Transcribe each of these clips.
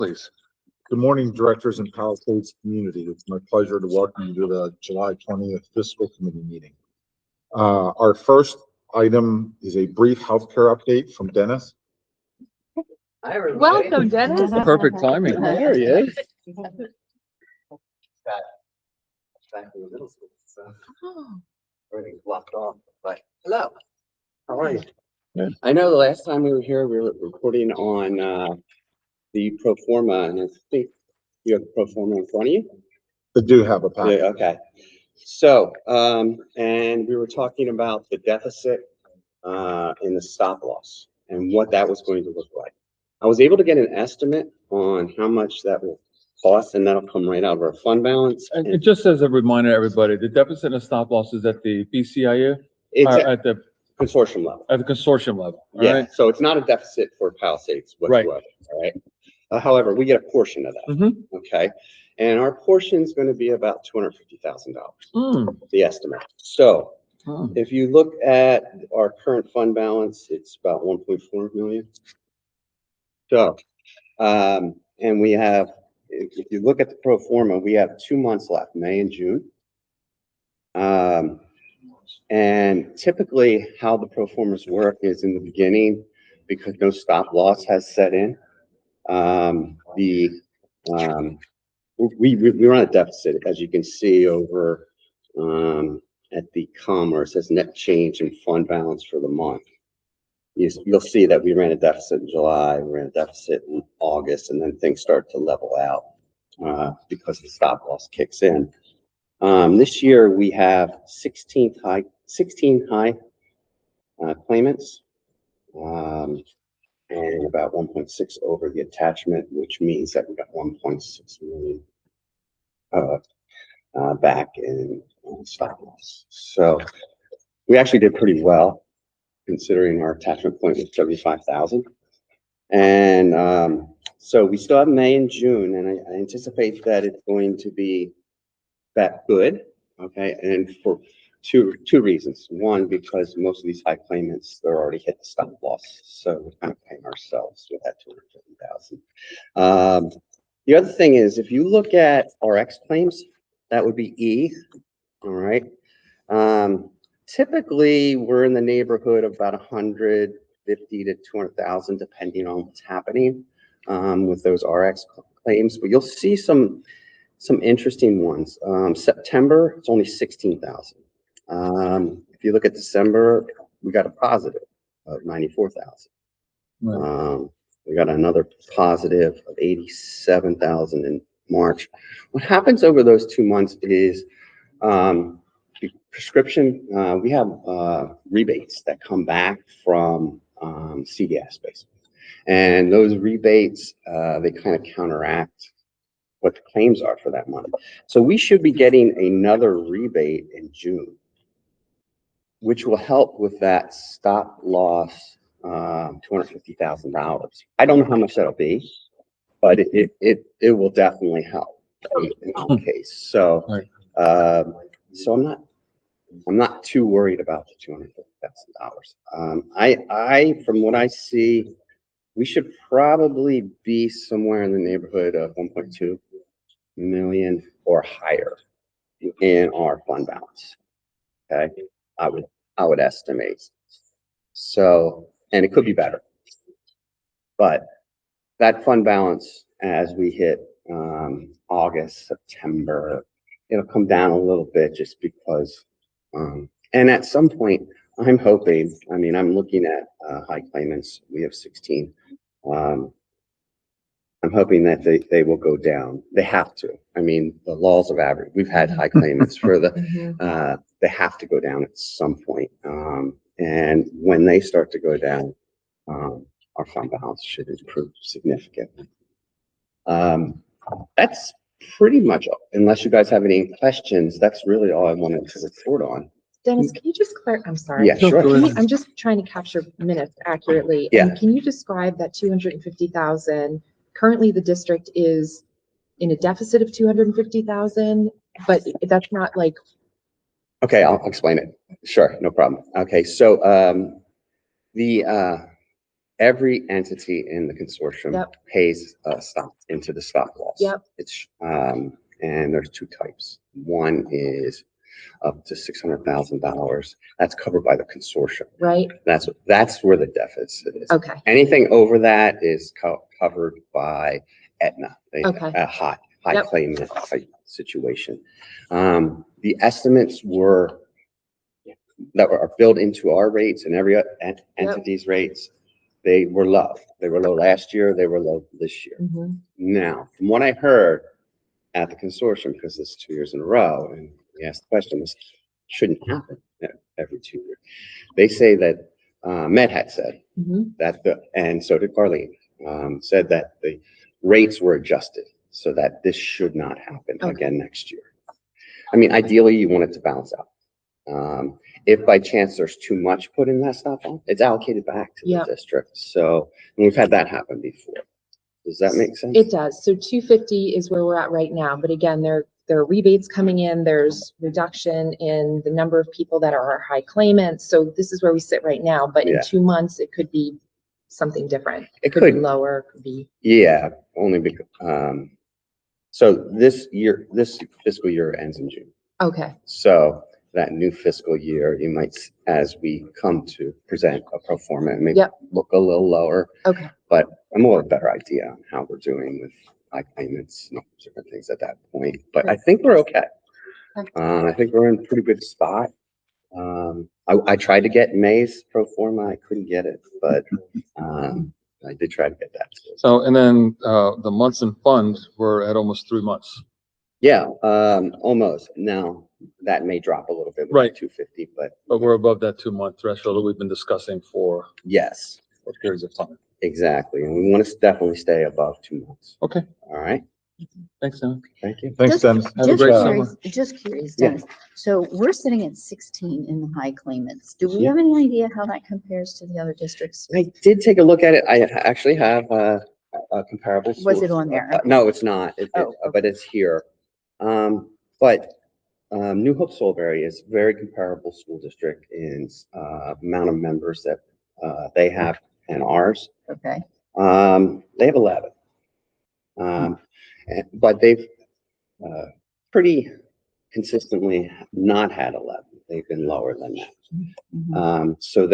Please. Good morning, directors and Palisades community. It's my pleasure to welcome you to the July 20th Fiscal Committee meeting. Our first item is a brief healthcare update from Dennis. Hi, everybody. Welcome, Dennis. Perfect timing. There he is. Back in the middle school, so Oh, everything's blocked off. But hello, how are you? Good. I know the last time we were here, we were recording on the pro forma, and I think you have the pro forma in front of you. I do have a Yeah, packet. okay. So, and we were talking about the deficit and the stop loss and what that was going to look like. I was able to get an estimate on how much that will cost, and that'll come right out of our fund balance. And just as a reminder, to everybody, the deficit and stop loss is at the BCIU, It's or at at the consortium level. consortium level. All Yeah, right. so it's not a deficit for Palisades Right. whatsoever, all right? However, we get a portion of that, Mhm. okay? And our portion is gonna be about $250,000, Mm. the estimate. So Mm. if you look at our current fund balance, it's about 1.4 million. So, and we have, if you look at the pro forma, we have 2 months left, May and June. And typically how the pro formas work is in the beginning, because no stop loss has set in. We run a deficit, as you can see over at the column where it says net change in fund balance for the month. You'll see that we ran a deficit in July, we ran a deficit in August, and then things start to level out because the stop loss kicks in. This year we have 16 high claimants, and about 1.6 over the attachment, which means that we got 1.6 million back in stop loss. So we actually did pretty well considering our attachment point was 75,000. And so we still have May and June, and I anticipate that it's going to be that good, okay? And for two reasons. One, because most of these high claimants, they're already hit the stop loss, so we're kind of paying ourselves with that 250,000. The other thing is, if you look at RX claims, that would be E, all right? Typically, we're in the neighborhood of about 150 to 200,000, depending on what's happening with those RX claims. But you'll see some interesting ones. September, it's only 16,000. If you look at December, we got a positive of 94,000. Right. We got another positive of 87,000 in March. What happens over those 2 months is prescription, we have rebates that come back from CVS, basically. And those rebates, they kind of counteract what the claims are for that month. So we should be getting another rebate in June, which will help with that stop loss, $250,000. I don't know how much that'll be, but it will definitely help in our case. So, Right. so I'm not too worried about the $250,000. I, from what I see, we should probably be somewhere in the neighborhood of 1.2 million or higher in our fund balance. Okay, I would estimate. So, and it could be better, but that fund balance as we hit August, September, it'll come down a little bit just because. And at some point, I'm hoping. I mean, I'm looking at high claimants. We have 16. I'm hoping that they will go down. They have to. I mean, the laws of average. We've had high claimants for the. They have to go down at some point. And when they start to go down, our fund balance should improve significantly. That's pretty much all. Unless you guys have any questions, that's really all I wanted to report on. Dennis, can you just clarify? I'm sorry. Yeah, sure. I'm just trying to capture minutes accurately. Yeah. And can you describe that 250,000? Currently, the district is in a deficit of 250,000, but that's not like. Okay, I'll explain it. Sure, no problem. Okay, so every entity in the consortium Yep. pays into the stop loss. Yep. It's, and there's two types. One is up to $600,000. That's covered by the consortium. Right? That's where the deficit is. Okay. Anything over that is covered by Aetna, Okay. a high Yep. claimant type situation. The estimates that are built into our rates and every entity's rates, they were low. They were low last year. They were low this year. Mhm. Now, from what I heard at the consortium, because it's 2 years in a row, and we asked the question, this shouldn't happen every 2 years. They say that Med had said Mhm. that, and so did Carlene, said that the rates were adjusted so that this should not happen again next year. I mean, ideally, you want it to balance out. If by chance there's too much put in that stop loss, it's allocated back to the district. So, and we've had that happen before. Does that make sense? It does. So 250 is where we're at right now. But again, there are rebates coming in. There's reduction in the number of people that are our high claimants. So this is where we sit right now. But in 2 months, it could be something different. It could be lower. It could be. Yeah, only because, so this fiscal year ends in June. Okay. So that new fiscal year, you might, as we come to present a pro forma, it may look a little lower. Okay. But I'm more a better idea on how we're doing with high payments and different things at that point. But I think we're okay. I think we're in a pretty good spot. I tried to get May's pro forma. I couldn't get it, but I did try to get that. So, and then, the months in fund, we're at almost 3 months. Yeah, almost. Now that may drop a little bit with Right. 250, but But we're above that 2-month threshold that we've been discussing for yes, periods of time. exactly. And we want to definitely stay above 2 months. Okay, All right. thanks, Sam. Thank you. Thanks, Just- Dennis. Have a Just great curious, summer. just curious, Yeah. Dennis. So we're sitting at 16 in the high claimants. Do we Yeah. have any idea how that compares to the other districts? I did take a look at it. I actually have a comparable. Was it on there? No, it's not. Oh, But it's here. But New Hope Solebury is a very comparable school district in amount of members that they have and ours. Okay. They have 11. But they've pretty consistently not had 11. They've been lower than that. Mhm. So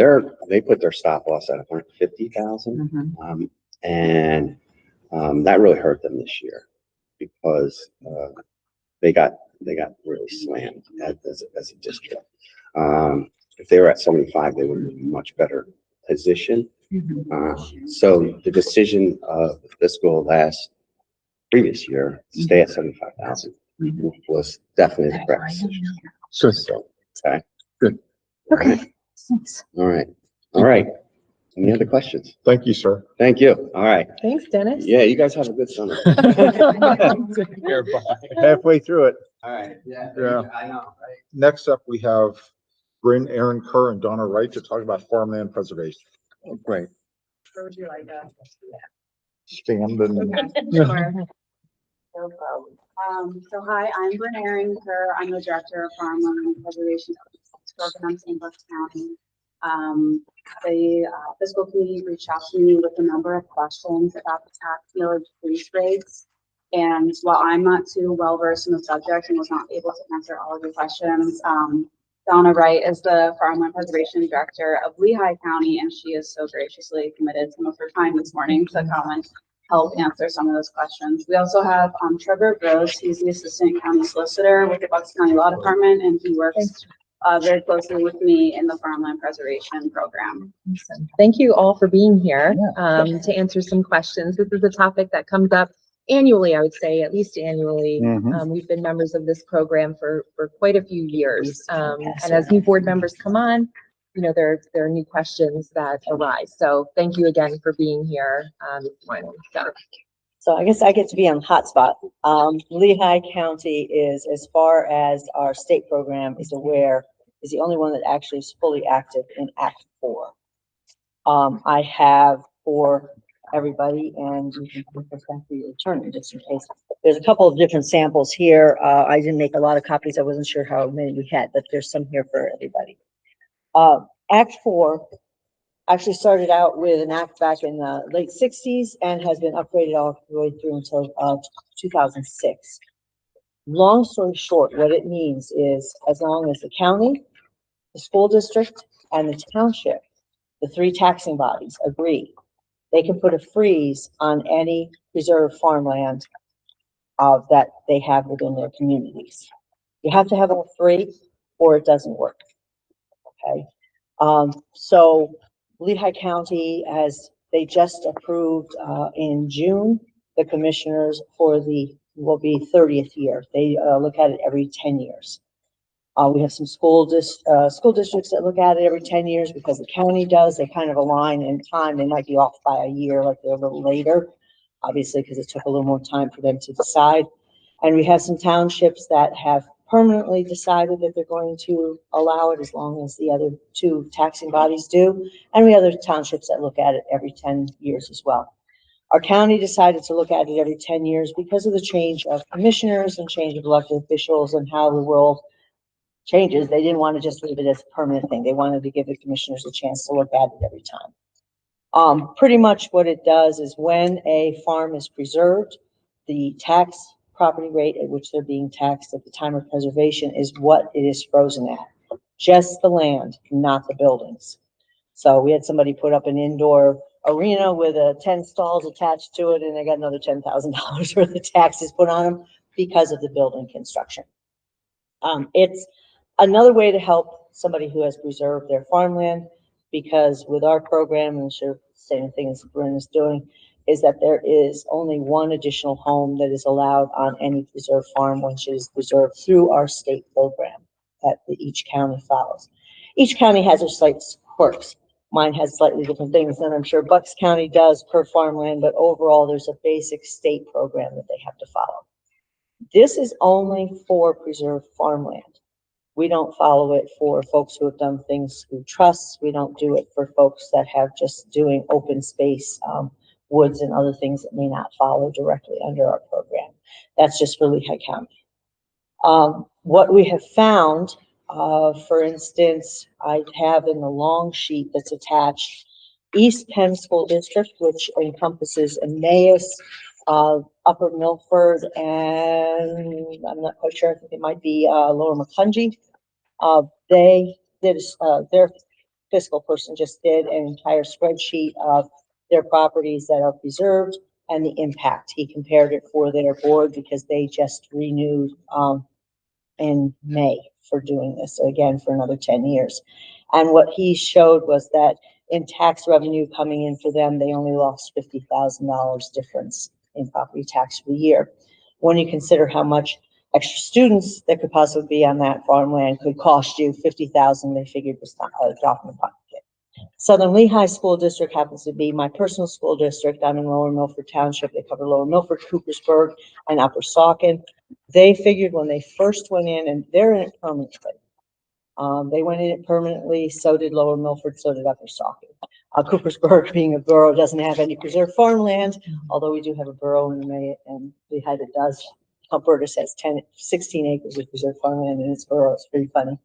they put their stop loss at 150,000. Mhm. And that really hurt them this year because they got really slammed as a district. If they were at 75, they would be in a much better position. Mhm. So the decision of the fiscal previous year, to stay at 75,000 was definitely the correct decision. Sure. So, okay. Good. Okay, thanks. All right. All right. Any other questions? Thank you, sir. Thank you. All right. Thanks, Dennis. Yeah, you guys have a good summer. Take care, bye. Halfway through it. All right. Yeah. Yeah. I know, right? Next up, we have Bryn, Aaron Kerr, and Donna Wright to talk about farmland preservation. Oh, great. Stand and Sure. No problem. So hi, I'm Bryn Aaron-Kerr. I'm the Director of Farmland Preservation Programs in Bucks County. The fiscal committee reached out to me with a number of questions about the tax millage freeze rates. And while I'm not too well versed in the subject and was not able to answer all of your questions, Donna Wright is the Farmland Preservation Director of Lehigh County, and she is so graciously committed some of her time this morning to come and help answer some of those questions. We also have Trevor Gross. He's the Assistant County Solicitor with the Bucks County Law Department, and he works very closely with me in the Farmland Preservation Program. Awesome. Thank you all for being here to answer some questions. This is a topic that comes up annually, I would say, at least annually. Mhm. We've been members of this program for quite a few years. And as new board members come on, you know, there are new questions that arise. So thank you again for being here this morning. So I guess I get to be on hotspot. Lehigh County is, as far as our state program is aware, is the only one that actually is fully active in Act 4. I have for everybody, and you can put this back to your attorney just in case. There's a couple of different samples here. I didn't make a lot of copies. I wasn't sure how many we had, but there's some here for everybody. Act 4 Actually started out with an act back in the late sixties and has been upgraded all the way through until, 2006. Long story short, what it means is as long as the county, the school district, and the township, the three taxing bodies agree, they can put a freeze on any preserved farmland that they have within their communities. You have to have all three or it doesn't work, okay? So Lehigh County they just approved, in June, the commissioners for will be 30th year. They, look at it every 10 years. We have some school districts that look at it every 10 years because the county does. They kind of align in time. They might be off by a year, like they're a little later, obviously, because it took a little more time for them to decide. And we have some townships that have permanently decided that they're going to allow it as long as the other two taxing bodies do. And we have other townships that look at it every 10 years as well. Our county decided to look at it every 10 years because of the change of commissioners and change of elected officials and how the world changes. They didn't want to just leave it as a permanent thing. They wanted to give the commissioners a chance to look at it every time. Pretty much what it does is when a farm is preserved, the tax property rate at which they're being taxed at the time of preservation is what it is frozen at. Just the land, not the buildings. So we had somebody put up an indoor arena with 10 stalls attached to it, and they got another $10,000 worth of taxes put on them because of the building construction. It's another way to help somebody who has preserved their farmland, because with our program, and sure, same thing as Bryn is doing, is that there is only one additional home that is allowed on any preserved farm once it is preserved through our state program that each county follows. Each county has their slight quirks. Mine has slightly different things than I'm sure Bucks County does per farmland, but overall there's a basic state program that they have to follow. This is only for preserved farmland. We don't follow it for folks who have done things through trusts. We don't do it for folks that have just doing open space, woods and other things that may not follow directly under our program. That's just for Lehigh County. What we have found, for instance, I have in the long sheet that's attached, East Penn School District, which encompasses Emmaus, Upper Milford, and I'm not quite sure, I think it might be Lower Macungie. They did, their fiscal person just did an entire spreadsheet of their properties that are preserved and the impact. He compared it for their board because they just renewed in May for doing this, again, for another 10 years. And what he showed was that in tax revenue coming in for them, they only lost $50,000 difference in property tax per year. When you consider how much extra students that could possibly be on that farmland could cost you $50,000, they figured was not a drop in the bucket. Southern Lehigh School District happens to be my personal school district. I'm in Lower Milford Township. They cover Lower Milford, Coopersburg, and Upper Saucon. They figured when they first went in, and they're in it permanently. They went in it permanently, so did Lower Milford, so did Upper Saucon. Coopersburg, being a borough, doesn't have any preserved farmland, although we do have a borough in May, and Lehigh that does. Alberta has 16 acres of preserved farmland in its borough. It's pretty funny.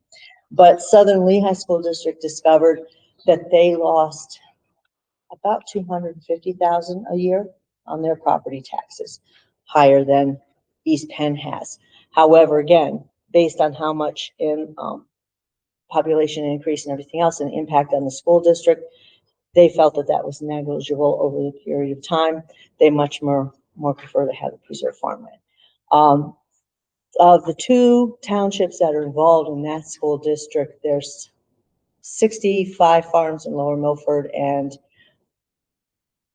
But Southern Lehigh School District discovered that they lost about $250,000 a year on their property taxes, higher than East Penn has. However, again, based on how much in population increase and everything else and the impact on the school district, they felt that that was negligible over the period of time. They much more prefer to have the preserved farmland. Of the two townships that are involved in that school district, there's 65 farms in Lower Milford, and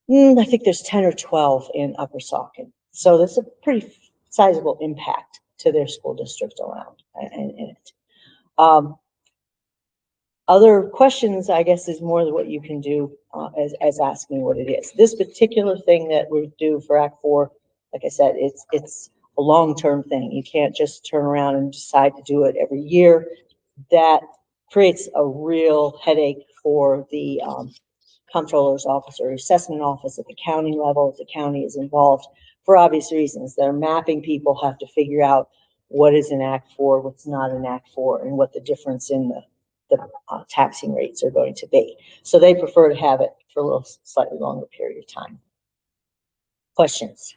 I think there's 10 or 12 in Upper Saucon. So that's a pretty sizable impact to their school district around in it. Other questions, I guess, is more than what you can do as ask me what it is. This particular thing that we do for Act 4, like I said, it's a long-term thing. You can't just turn around and decide to do it every year. That creates a real headache for the comptroller's office or assessment office at the county level. If the county is involved for obvious reasons. Their mapping people have to figure out what is in Act 4, what's not in Act 4, and what the difference in the the taxing rates are going to be. So they prefer to have it for a little slightly longer period of time. Questions?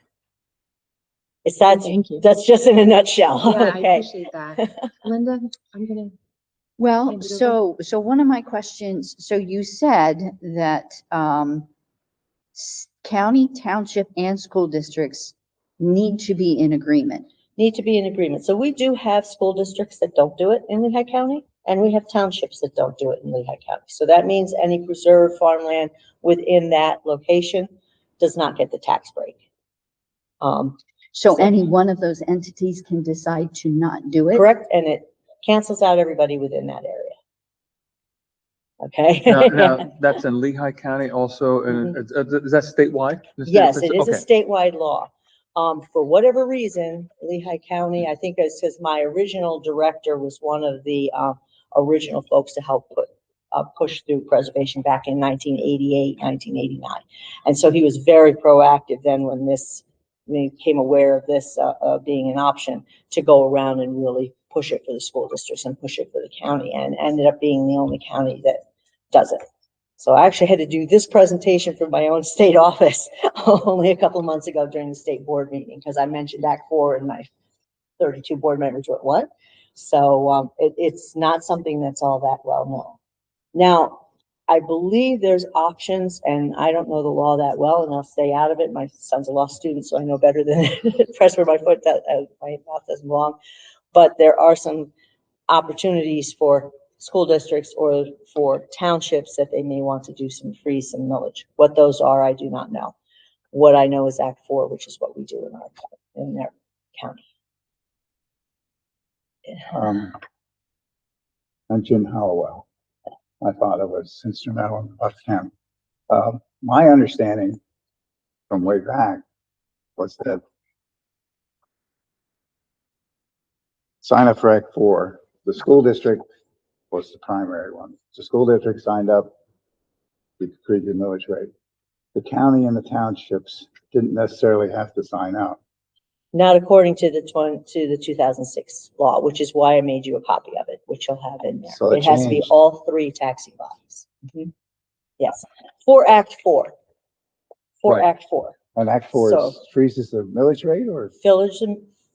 It's that, Thank you. that's just in a nutshell. Yeah, I Okay. appreciate that. Linda, I'm gonna, Well, Hand it over. so one of my questions, so you said that, county, township, and school districts need to be in agreement. Need to be in agreement. So we do have school districts that don't do it in Lehigh County, and we have townships that don't do it in Lehigh County. So that means any preserved farmland within that location does not get the tax break. So So- any one of those entities can decide to not do it? Correct, and it cancels out everybody within that area. Okay? Now, that's in Lehigh County also, and is that statewide? The state of Yes, it is a Okay. statewide law. For whatever reason, Lehigh County, I think it says my original director was one of the, original folks to help push through preservation back in 1988, 1989. And so he was very proactive then when we became aware of this, being an option to go around and really push it for the school districts and push it for the county, and ended up being the only county that does it. So I actually had to do this presentation for my own state office only a couple of months ago during the state board meeting, because I mentioned Act 4 and my 32 board members went, what? So it's not something that's all that well known. Now, I believe there's options, and I don't know the law that well, and I'll stay out of it. My son's a law student, so I know better than press where my foot, my mouth doesn't belong. But there are some opportunities for school districts or for townships that they may want to do some freeze, some millage. What those are, I do not know. What I know is Act 4, which is what we do in their county. I'm Jim Hallowell. My father was instrumental in Bucks County. My understanding from way back was that sign up for Act 4, the school district was the primary one. The school district signed up, we agreed to millage rate. The county and the townships didn't necessarily have to sign up. Not according to the 2006 law, which is why I made you a copy of it, which you'll have in there. So It has to be changed. all three taxing bodies. Yes, for Act 4. For Right. Act 4. And Act 4 So- freezes the millage rate, or?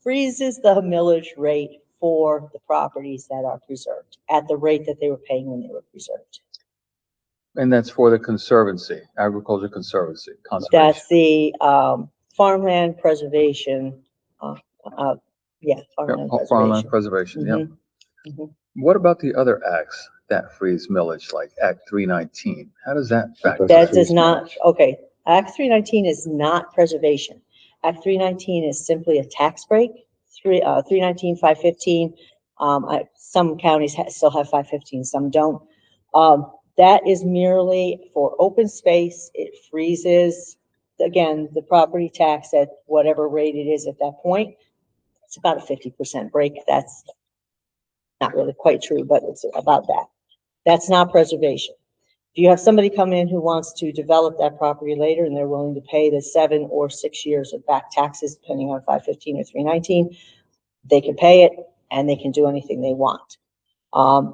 Freezes the millage rate for the properties that are preserved at the rate that they were paying when they were preserved. And that's for the conservancy, agriculture conservancy, conservation. That's the farmland preservation, farmland Farmland preservation. preservation, yeah. Mhm. What about the other acts that freeze millage, like Act 319? How does that factor? That in? does not, okay, Act 319 is not preservation. Act 319 is simply a tax break, 319, 515. Some counties still have 515, some don't. That is merely for open space. It freezes, again, the property tax at whatever rate it is at that point. It's about a 50% break. That's not really quite true, but it's about that. That's not preservation. If you have somebody come in who wants to develop that property later and they're willing to pay the 7 or 6 years of back taxes, depending on 515 or 319, they can pay it and they can do anything they want.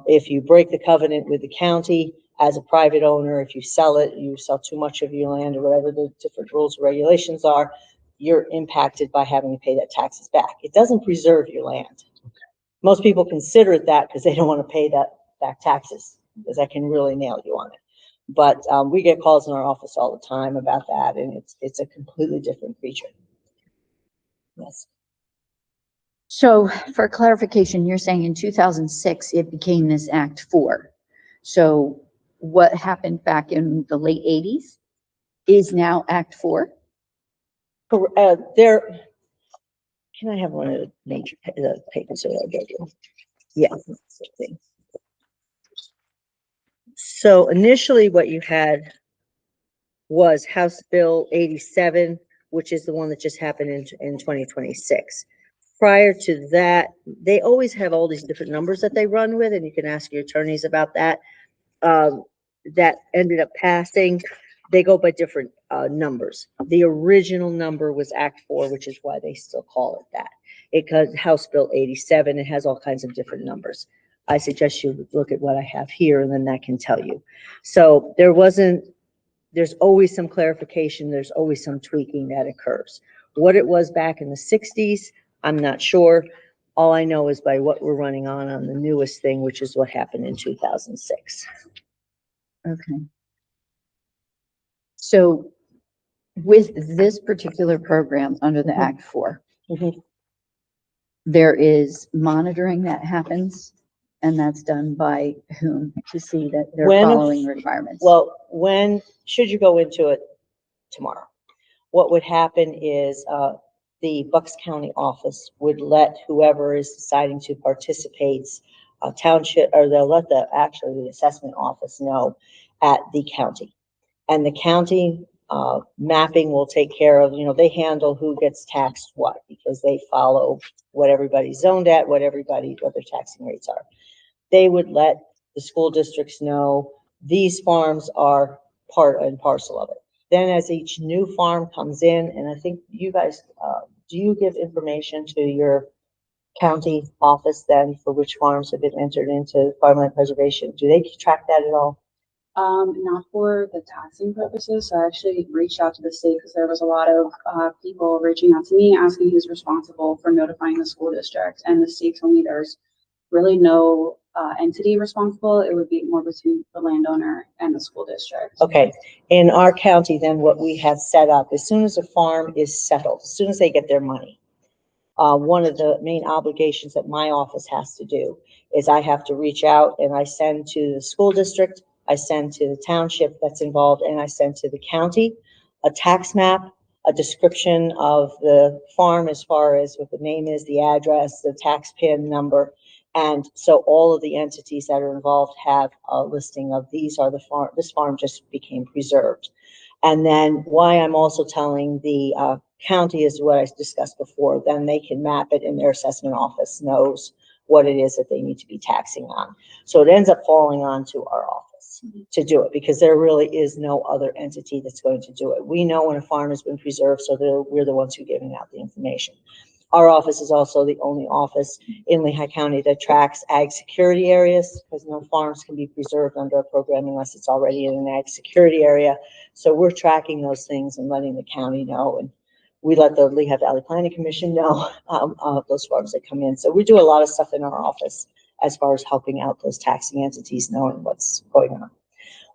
If you break the covenant with the county as a private owner, if you sell it, you sell too much of your land or whatever the different rules or regulations are, you're impacted by having to pay that taxes back. It doesn't preserve your land. Most people consider it that because they don't want to pay that back taxes, because that can really nail you on it. But we get calls in our office all the time about that, and it's a completely different creature. Yes. So for clarification, you're saying in 2006, it became this Act 4. So what happened back in the late 80s is now Act 4? There, can I have one of the major papers that I gave you? Yeah. that's the thing. So initially what you had was House Bill 87, which is the one that just happened in 2026. Prior to that, they always have all these different numbers that they run with, and you can ask your attorneys about that. That ended up passing. They go by different numbers. The original number was Act 4, which is why they still call it that. Because House Bill 87, it has all kinds of different numbers. I suggest you look at what I have here, and then that can tell you. So there's always some clarification, there's always some tweaking that occurs. What it was back in the 60s, I'm not sure. All I know is by what we're running on the newest thing, which is what happened in 2006. Okay. So with this particular program under the Mhm. Act 4, Mhm. there is monitoring that happens, and that's done by whom to see that they're When- following requirements? Well, should you go into it tomorrow? What would happen is, the Bucks County office would let whoever is deciding to participate, township, or they'll let the assessment office know at the county. And the county, mapping will take care of, they handle who gets taxed what, because they follow what everybody's zoned at, what their taxing rates are. They would let the school districts know these farms are part and parcel of it. Then as each new farm comes in, and I think you guys, do you give information to your county office then for which farms have been entered into farmland preservation? Do they track that at all? Not for the taxing purposes. So I actually reached out to the state because there was a lot of people reaching out to me asking who's responsible for notifying the school district. And the state told me there's really no entity responsible. It would be more between the landowner and the school district. Okay, in our county, then what we have set up, as soon as a farm is settled, as soon as they get their money, one of the main obligations that my office has to do is I have to reach out and I send to the school district, I send to the township that's involved, and I send to the county a tax map, a description of the farm as far as what the name is, the address, the tax PIN number. And so all of the entities that are involved have a listing of these are the farm, this farm just became preserved. And then why I'm also telling the county is what I discussed before, then they can map it and their assessment office knows what it is that they need to be taxing on. So it ends up falling onto our office to do it because there really is no other entity that's going to do it. We know when a farm has been preserved, so we're the ones who are giving out the information. Our office is also the only office in Lehigh County that tracks ag security areas because no farms can be preserved under a program unless it's already in an ag security area. So we're tracking those things and letting the county know, and we let the Lehigh Valley Planning Commission know those farms that come in. So we do a lot of stuff in our office as far as helping out those taxing entities knowing what's going on.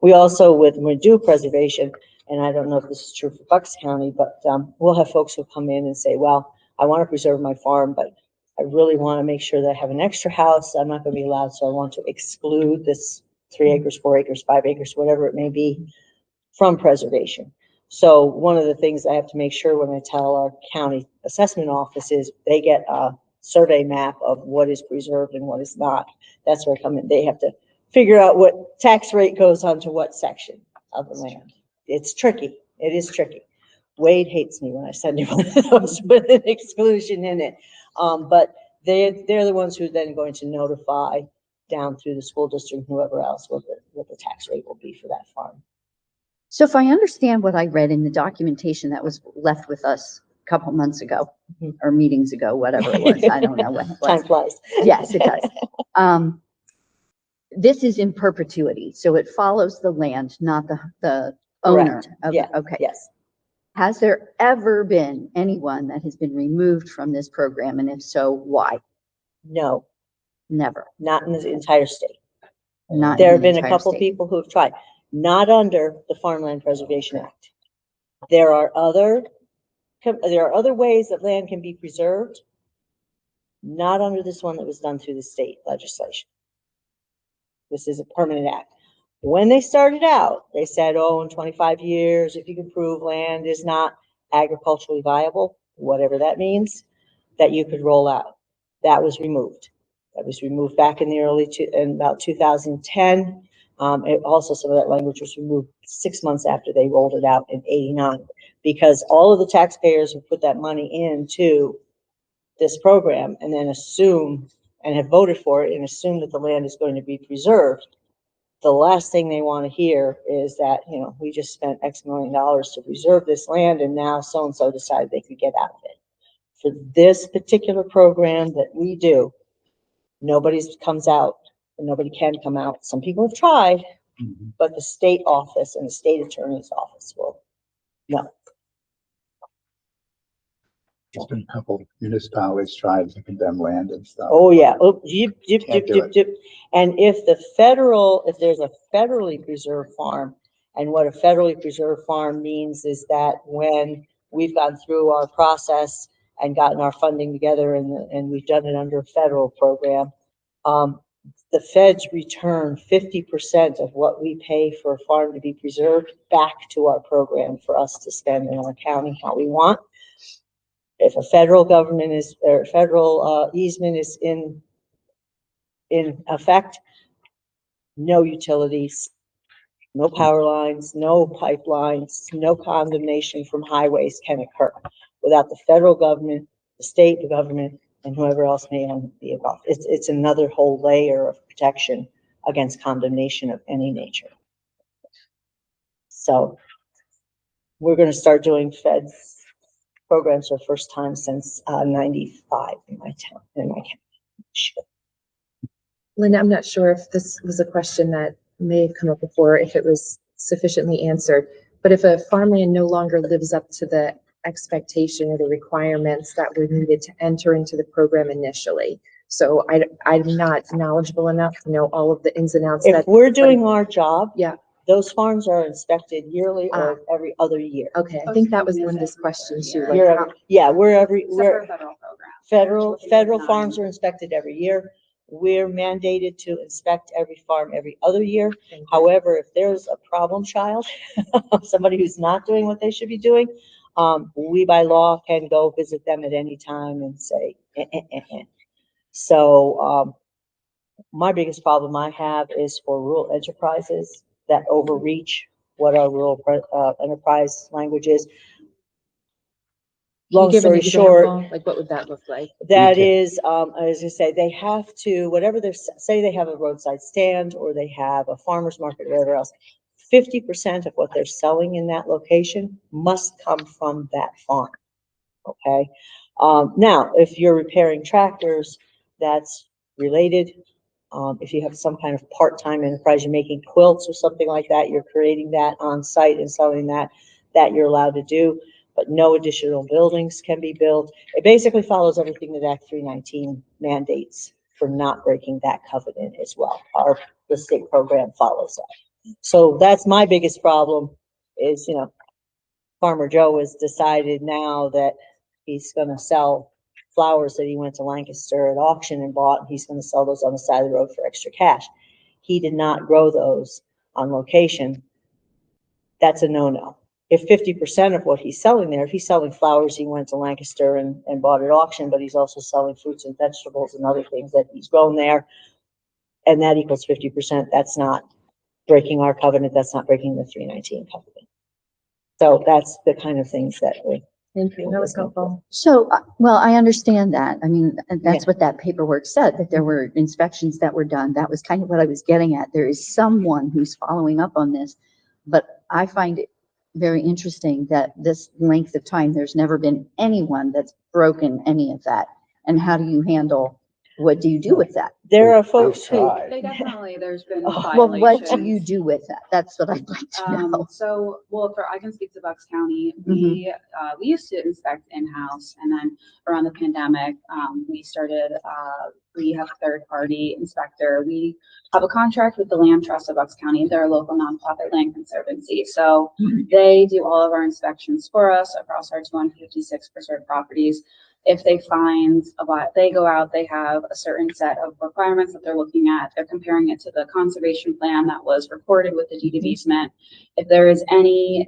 We also, with Redo Preservation, and I don't know if this is true for Bucks County, but we'll have folks who come in and say, well, I want to preserve my farm, but I really want to make sure that I have an extra house. I'm not going to be allowed, so I want to exclude this 3 acres, 4 acres, 5 acres, whatever it may be, from preservation. So one of the things I have to make sure when I tell our county assessment office is they get a survey map of what is preserved and what is not. That's where I come in. They have to figure out what tax rate goes onto what section of the land. It's tricky. It is tricky. Wade hates me when I send him one of those with an exclusion in it. But they're the ones who are then going to notify down through the school district, whoever else, what the tax rate will be for that farm. So if I understand what I read in the documentation that was left with us a couple months ago, or meetings ago, whatever it was, I don't know when it was. Time flies. Yes, it does. This is in perpetuity, so it follows the land, not the owner Correct. of Yeah. it. Okay. Yes. Has there ever been anyone that has been removed from this program? And if so, why? No, Never. not in the entire state. Not There in have the been a entire couple state. people who have tried, not under the Farmland Preservation Act. There are other ways that land can be preserved, not under this one that was done through the state legislation. This is a permanent act. When they started out, they said, oh, in 25 years, if you can prove land is not agriculturally viable, whatever that means, that you could roll out. That was removed. That was removed back in in about 2010. Also, some of that language was removed 6 months after they rolled it out in '89, because all of the taxpayers who put that money into this program and then assume and have voted for it and assume that the land is going to be preserved, the last thing they want to hear is that, we just spent X million dollars to preserve this land and now so-and-so decided they could get out of it. For this particular program that we do, nobody comes out and nobody can come out. Some people have tried, Mhm. but the state office and the state attorney's office will, no. There's been a couple municipalities tried to condemn land and stuff. Oh, yeah. Oh, yip, yip, Can't yip, do yip, it. yip. And if there's a federally preserved farm, and what a federally preserved farm means is that when we've gone through our process and gotten our funding together and we've done it under a federal program, the feds return 50% of what we pay for a farm to be preserved back to our program for us to spend in our county how we want. If a federal government is, or federal easement is in effect, no utilities, no power lines, no pipelines, no condemnation from highways can occur without the federal government, the state government, and whoever else may be involved. It's another whole layer of protection against condemnation of any nature. So we're going to start doing feds programs for the first time since 95 in my town, in my county. Sure. Linda, I'm not sure if this was a question that may have come up before, if it was sufficiently answered, but if a farmland no longer lives up to the expectation or the requirements that were needed to enter into the program initially. So I'm not knowledgeable enough to know all of the ins and outs. If we're doing our job, Yeah. those farms are inspected yearly Ah. or every other year. Okay, I think that was Linda's question too. Like You're, how- yeah, we're Separate federal program. federal farms are inspected every year. We're mandated to inspect every farm every other year. Thank you. However, if there's a problem child, somebody who's not doing what they should be doing, we by law can go visit them at any time and say, eh, eh, eh, eh. So, my biggest problem I have is for rural enterprises that overreach what our rural enterprise language is. Can you Long give an story short, example? Like what would that look like? that is, as I say, they have to, whatever they're, say they have a roadside stand or they have a farmer's market or whatever else, 50% of what they're selling in that location must come from that farm. Okay. Now, if you're repairing tractors, that's related. If you have some kind of part-time enterprise, you're making quilts or something like that, you're creating that on site and selling that you're allowed to do, but no additional buildings can be built. It basically follows everything that Act 319 mandates for not breaking that covenant as well. The state program follows that. So that's my biggest problem is, Farmer Joe has decided now that he's gonna sell flowers that he went to Lancaster at auction and bought, and he's gonna sell those on the side of the road for extra cash. He did not grow those on location. That's a no-no. If 50% of what he's selling there, if he's selling flowers, he went to Lancaster and bought at auction, but he's also selling fruits and vegetables and other things that he's grown there, and that equals 50%, that's not breaking our covenant, that's not breaking the 319 covenant. So that's the kind of things that we. Thank you. That was helpful. So, well, I understand that. I mean, and that's Yeah. what that paperwork said, that there were inspections that were done. That was kind of what I was getting at. There is someone who's following up on this, but I find it very interesting that this length of time, there's never been anyone that's broken any of that. And how do you handle, what do you do with that? There are They've folks who, tried. They definitely, there's been Oh, Well, what do you violations. do with that? That's what I'd like to know. So, well, I can speak to Bucks County. We used to inspect in-house, and then around the pandemic, we have a third-party inspector. We have a contract with the Land Trust of Bucks County. They're a local nonprofit land conservancy. So they do all of our inspections for us across our 256 preserved properties. If they find they go out, they have a certain set of requirements that they're looking at. They're comparing it to the conservation plan that was recorded with the deed of easement. If there is any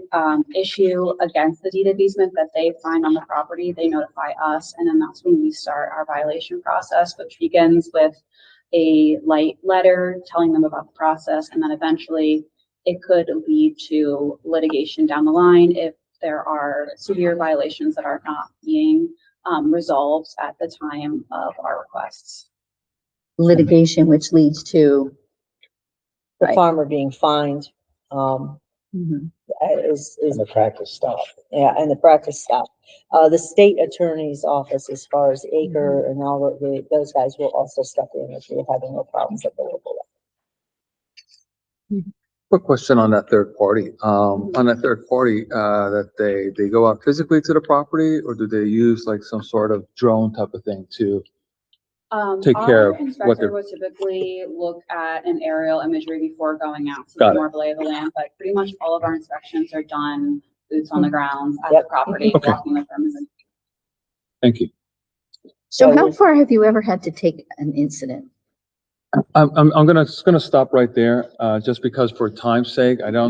issue against the deed of easement that they find on the property, they notify us, and then that's when we start our violation process, which begins with a light letter telling them about the process, and then eventually it could lead to litigation down the line if there are severe violations that are not being resolved at the time of our requests. Litigation, which leads to, the Right. farmer being fined, Mhm. Is, And the practice stop. yeah, and the practice stop. The state attorney's office, as far as Acre and all of those guys will also step in if you're having no problems at the local level. Quick question on that third party. On that third party, that they go out physically to the property, or do they use like some sort of drone type of thing to take care Our of what inspector they're? would typically look at an aerial imagery before going out to Got get it. more of a lay of the land, but pretty much all of our inspections are done boots on the ground at the Yep. property, Okay. walking the premises. Thank you. So how far have you ever had to take an incident? I'm just gonna stop right there, just because for time's sake, I know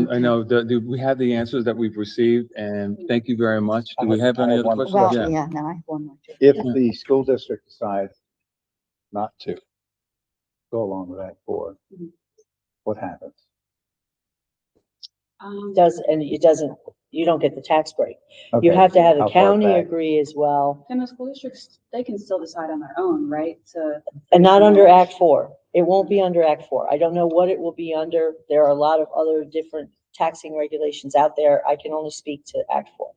we have the answers that we've received, and thank you very much. Do we have I any have other one- questions? Well, Yeah. yeah, no, I have one more. too. If the school district decides not to go along with Act 4, what happens? You don't get the tax break. You Okay, have to have how the far county back? agree as well, And the school districts, they can still decide on their own, right, to. and not under Act 4. It won't be under Act 4. I don't know what it will be under. There are a lot of other different taxing regulations out there. I can only speak to Act 4.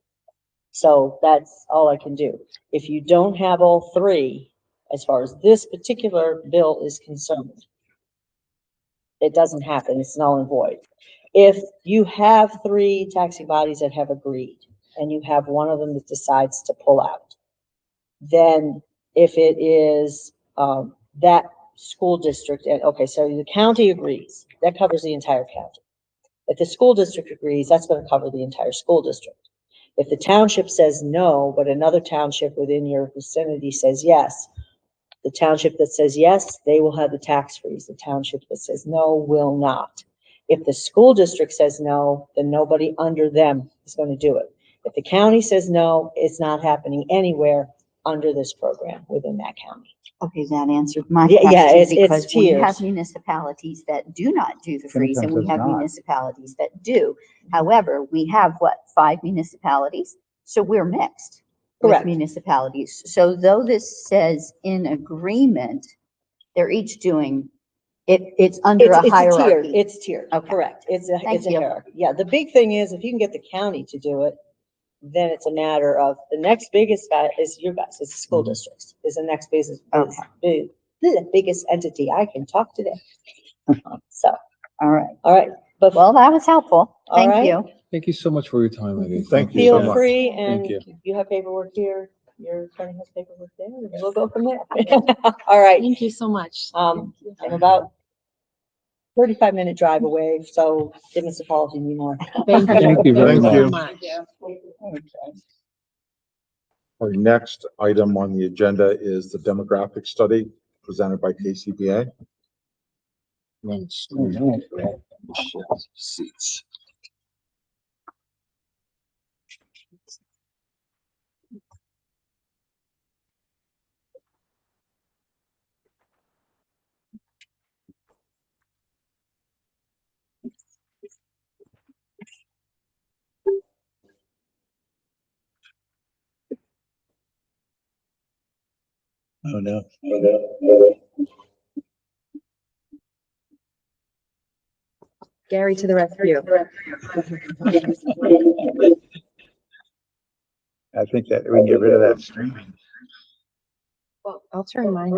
So that's all I can do. If you don't have all three, as far as this particular bill is concerned, it doesn't happen. It's null and void. If you have three taxing bodies that have agreed and you have one of them that decides to pull out, then if it is that school district, and okay, so the county agrees, that covers the entire county. If the school district agrees, that's going to cover the entire school district. If the township says no, but another township within your vicinity says yes, the township that says yes, they will have the tax freeze. The township that says no will not. If the school district says no, then nobody under them is going to do it. If the county says no, it's not happening anywhere under this program within that county. Okay, that answered my Yeah, yeah, question, it's because we tiers. have municipalities that do not do the freeze, and we Sometimes have it's not. municipalities that do. However, we have, 5 municipalities? So we're mixed with Correct. municipalities. So though this says in agreement, they're each doing, it's under a It's tiered. hierarchy. It's tiered, Okay. correct. It's a Thank you. hierarchy. Yeah, the big thing is if you can get the county to do it, then it's a matter of the next biggest guy is your guys, it's the school districts, is the next biggest, the biggest entity I can talk today. So, All right. all right, but Well, that was helpful. All Thank right. you. Thank you so much for your time, ladies. Thank you so feel much. free, and Thank you have paperwork here, your attorney has paperwork there, and we'll go from there. All right, Thank you so much. I'm about 35-minute drive away, so give us a call if you need more. Thank you. Thank you very so much. much. Our next item on the agenda is the demographic study presented by KCBA. Seats. Oh, no. Gary to the rescue. I think that we can get rid of that streaming. Well, I'll turn mine.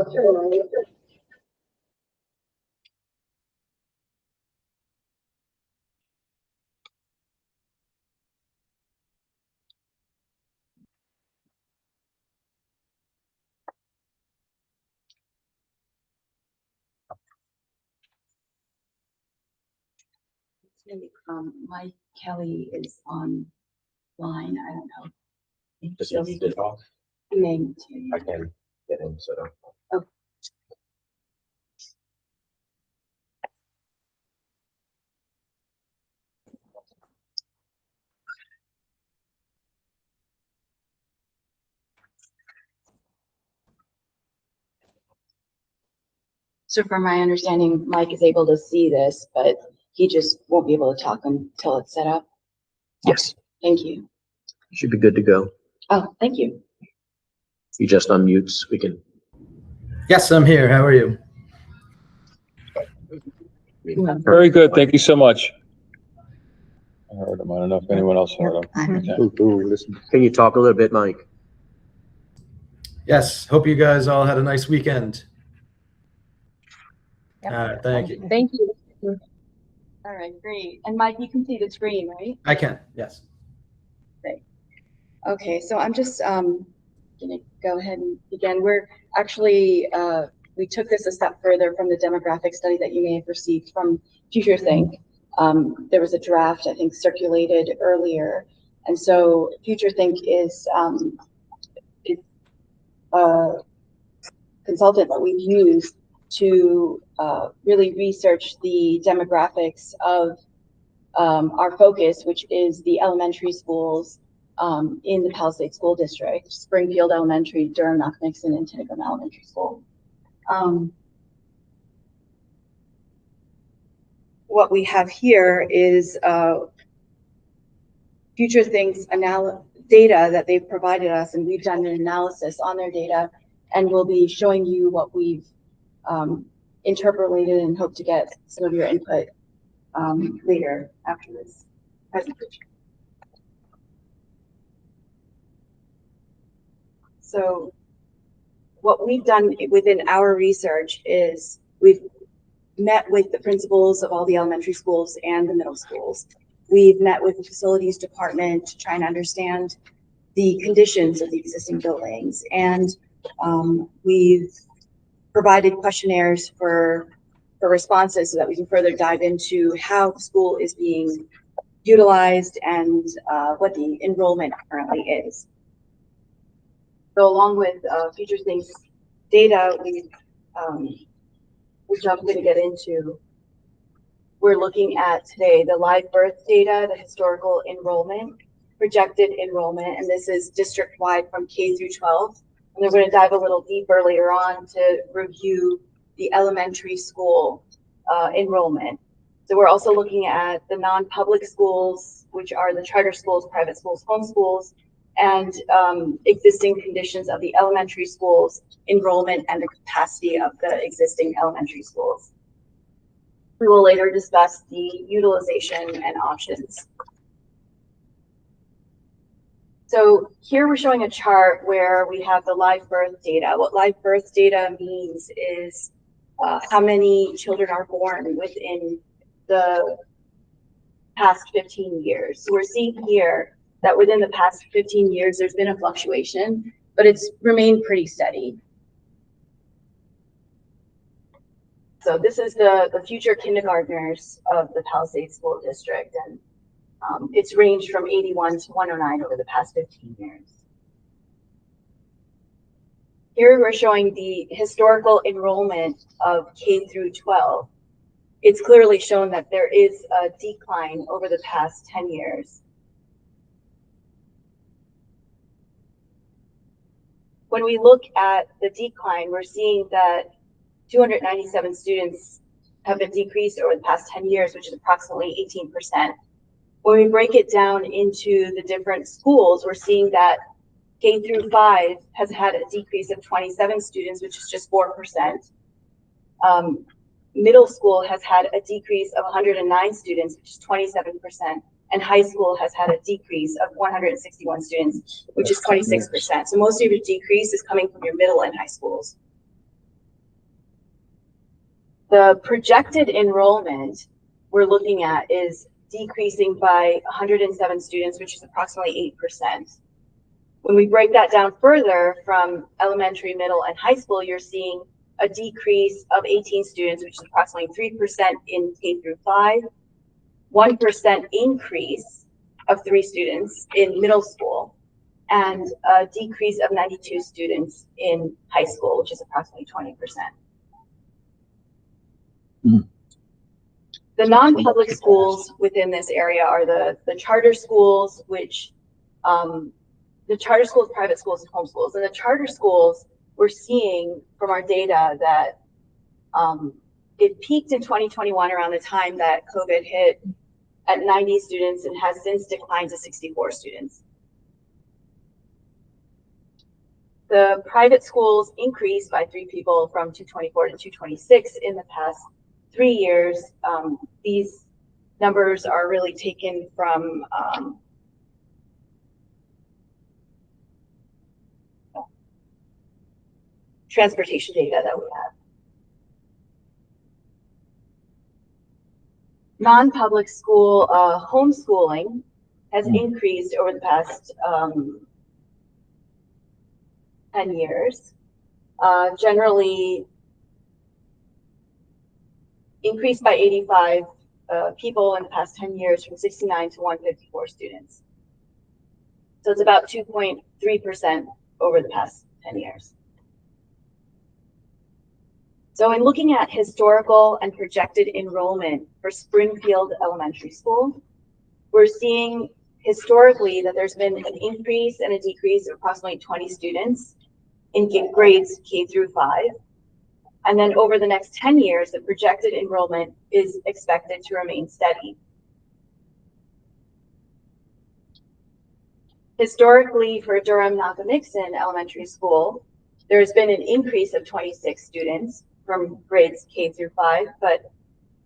Mike Kelly is online. I don't know. Does he need to talk? Name. I can get him set up. So from my understanding, Mike is able to see this, but he just won't be able to talk until it's set up. Yes, Thank you. you should be good to go. Oh, thank you. You just unmutes. We can. Yes, I'm here. How are you? Very good. Thank you so much. I heard him. I don't know if anyone else heard him. I heard Okay. Listen. Can you talk a little bit, Mike? Yes, hope you guys all had a nice weekend. Yep. All right, thank you. Thank you. All right, great. And Mike, you can see the screen, right? I can, yes. Okay, so I'm just gonna go ahead and begin. We're actually we took this a step further from the demographic study that you may have received from Future Think. There was a draft, I think, circulated earlier, and so Future Think is a consultant that we've used to really research the demographics of our focus, which is the elementary schools in the Palisades School District: Springfield Elementary, Durham, Knox-Nixon, and Tinicum Elementary School. What we have here is Future Think's data that they've provided us, and we've done an analysis on their data, and we'll be showing you what we've interpolated and hope to get some of your input later after this presentation. So what we've done within our research is we've met with the principals of all the elementary schools and the middle schools. We've met with the facilities department to try and understand the conditions of the existing buildings. And we've provided questionnaires for responses so that we can further dive into how the school is being utilized and what the enrollment currently is. So along with Future Think's data, which I'm going to get into, we're looking at today the live birth data, the historical enrollment, projected enrollment, and this is district-wide from K through 12. And we're going to dive a little deeper later on to review the elementary school enrollment. So we're also looking at the non-public schools, which are the charter schools, private schools, homeschools, and existing conditions of the elementary schools, enrollment, and the capacity of the existing elementary schools. We will later discuss the utilization and options. So here we're showing a chart where we have the live birth data. What live birth data means is how many children are born within the past 15 years. So we're seeing here that within the past 15 years, there's been a fluctuation, but it's remained pretty steady. So this is the future kindergartners of the Palisades School District, and it's ranged from 81 to 109 over the past 15 years. Here we're showing the historical enrollment of K through 12. It's clearly shown that there is a decline over the past 10 years. When we look at the decline, we're seeing that 297 students have been decreased over the past 10 years, which is approximately 18%. When we break it down into the different schools, we're seeing that K through 5 has had a decrease of 27 students, which is just 4%. Middle school has had a decrease of 109 students, which is 27%. And high school has had a decrease of 161 students, which is 26%. So most of your decrease is coming from your middle and high schools. The projected enrollment we're looking at is decreasing by 107 students, which is approximately 8%. When we break that down further from elementary, middle, and high school, you're seeing a decrease of 18 students, which is approximately 3% in K through 5, 1% increase of 3 students in middle school, and a decrease of 92 students in high school, which is approximately 20%. The non-public schools within this area are the charter schools, which the charter schools, private schools, and homeschools. And the charter schools, we're seeing from our data that it peaked in 2021 around the time that COVID hit at 90 students and has since declined to 64 students. The private schools increased by 3 people from 224 to 226 in the past 3 years. These numbers are really taken from transportation data that we have. Non-public school homeschooling has increased over the past 10 years. Generally increased by 85 people in the past 10 years, from 69 to 154 students. So it's about 2.3% over the past 10 years. So in looking at historical and projected enrollment for Springfield Elementary School, we're seeing historically that there's been an increase and a decrease of approximately 20 students in grades K through 5. And then over the next 10 years, the projected enrollment is expected to remain steady. Historically, for Durham-Nakamixon Elementary School, there's been an increase of 26 students from grades K through 5, but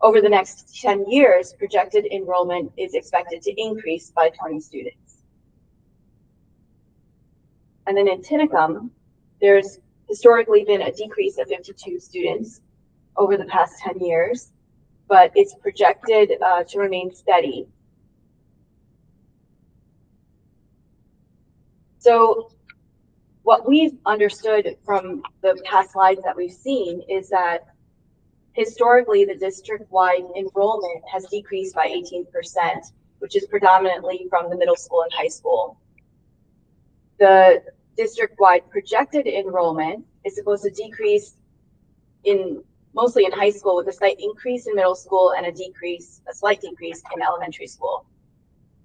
over the next 10 years, projected enrollment is expected to increase by 20 students. And then in Tinicum, there's historically been a decrease of 52 students over the past 10 years, but it's projected to remain steady. So what we've understood from the past slides that we've seen is that historically the district-wide enrollment has decreased by 18%, which is predominantly from the middle school and high school. The district-wide projected enrollment is supposed to decrease mostly in high school, with a slight increase in middle school and a slight decrease in elementary school.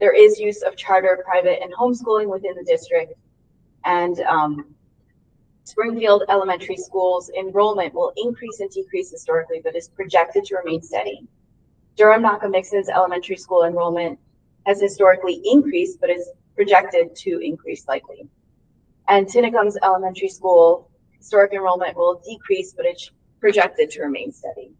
There is use of charter, private, and homeschooling within the district, and Springfield Elementary School's enrollment will increase and decrease historically, but is projected to remain steady. Durham-Nakamixon's elementary school enrollment has historically increased, but is projected to increase slightly. And Tinicum's elementary school historic enrollment will decrease, but it's projected to remain steady.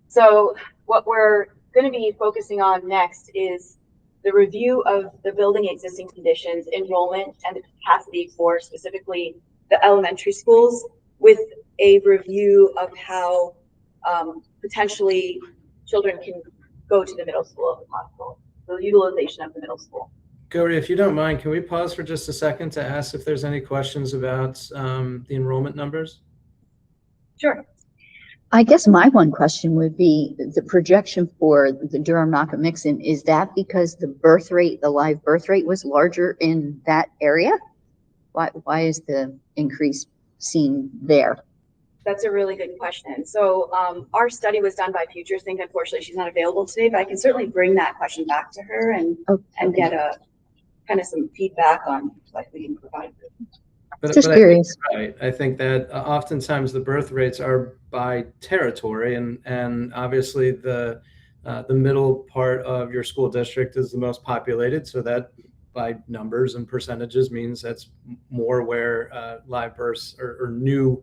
So what we're going to be focusing on next is the review of the building existing conditions, enrollment, and the capacity for specifically the elementary schools, with a review of how potentially children can go to the middle school if possible, the utilization of the middle school. Gauri, if you don't mind, can we pause for just a second to ask if there's any questions about the enrollment numbers? Sure. I guess my one question would be the projection for the Durham-Nakamixon. Is that because the birth rate, the live birth rate, was larger in that area? Why is the increase seen there? That's a really good question. So our study was done by Futures Think. Unfortunately, she's not available today, but I can certainly bring that question back to her and get a kind of some feedback on what we can provide. Just curious. Right. I think that oftentimes the birth rates are by territory, and obviously the middle part of your school district is the most populated, so that by numbers and percentages means that's more where live births or new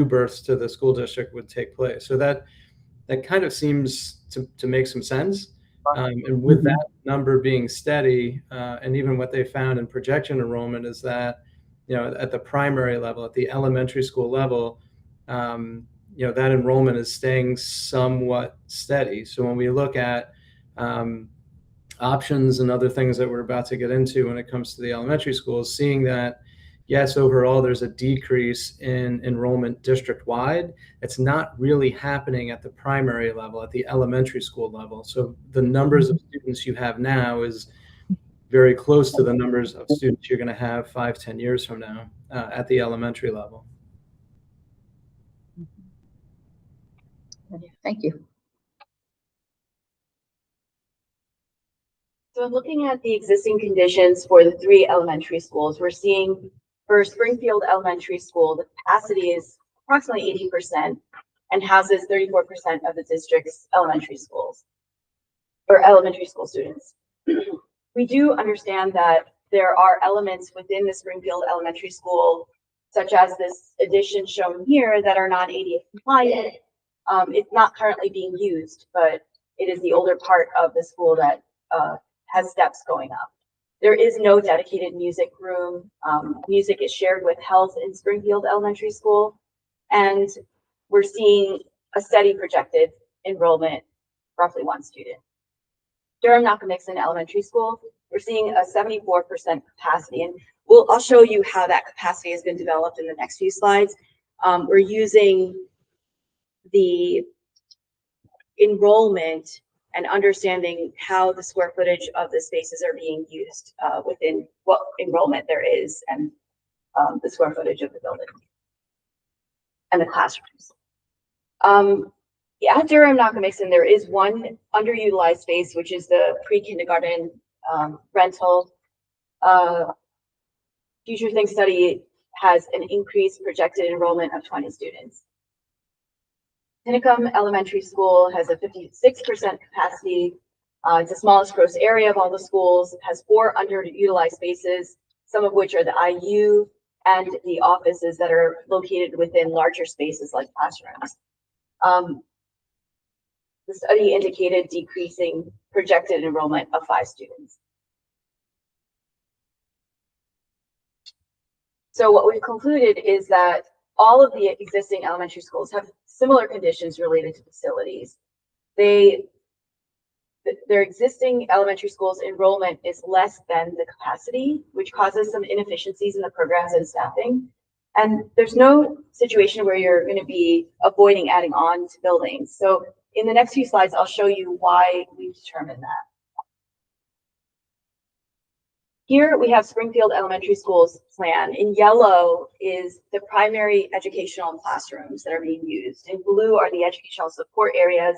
births to the school district would take place. So that kind of seems to make some sense. And with that number being steady, and even what they found in projection enrollment is that, at the primary level, at the elementary school level, that enrollment is staying somewhat steady. So when we look at options and other things that we're about to get into when it comes to the elementary schools, seeing that, yes, overall there's a decrease in enrollment district-wide. It's not really happening at the primary level, at the elementary school level. So the numbers of students you have now is very close to the numbers of students you're going to have 5-10 years from now at the elementary level. Thank you. So looking at the existing conditions for the 3 elementary schools, we're seeing for Springfield Elementary School, the capacity is approximately 80% and houses 34% of the district's elementary schools or elementary school students. We do understand that there are elements within the Springfield Elementary School, such as this addition shown here, that are not ADA compliant, It's not currently being used, but it is the older part of the school that has steps going up. There is no dedicated music room. Music is shared with health in Springfield Elementary School, and we're seeing a steady projected enrollment, roughly 1 student. Durham Nockamixon Elementary School, we're seeing a 74% capacity, and I'll show you how that capacity has been developed in the next few slides. We're using the enrollment and understanding how the square footage of the spaces are being used within what enrollment there is, and the square footage of the building and the classrooms. At Durham Nockamixon, there is one underutilized space, which is the pre-kindergarten rental. Future Think Study has an increased projected enrollment of 20 students. Tinicum Elementary School has a 56% capacity. It's the smallest gross area of all the schools, has 4 underutilized spaces, some of which are the IU and the offices that are located within larger spaces like classrooms. The study indicated decreasing projected enrollment of 5 students. So what we've concluded is that all of the existing elementary schools have similar conditions related to facilities. Their existing elementary schools enrollment is less than the capacity, which causes some inefficiencies in the programs and staffing. And there's no situation where you're going to be avoiding adding on to buildings. So in the next few slides, I'll show you why we've determined that. Here we have Springfield Elementary School's plan. In yellow is the primary educational classrooms that are being used. In blue are the educational support areas.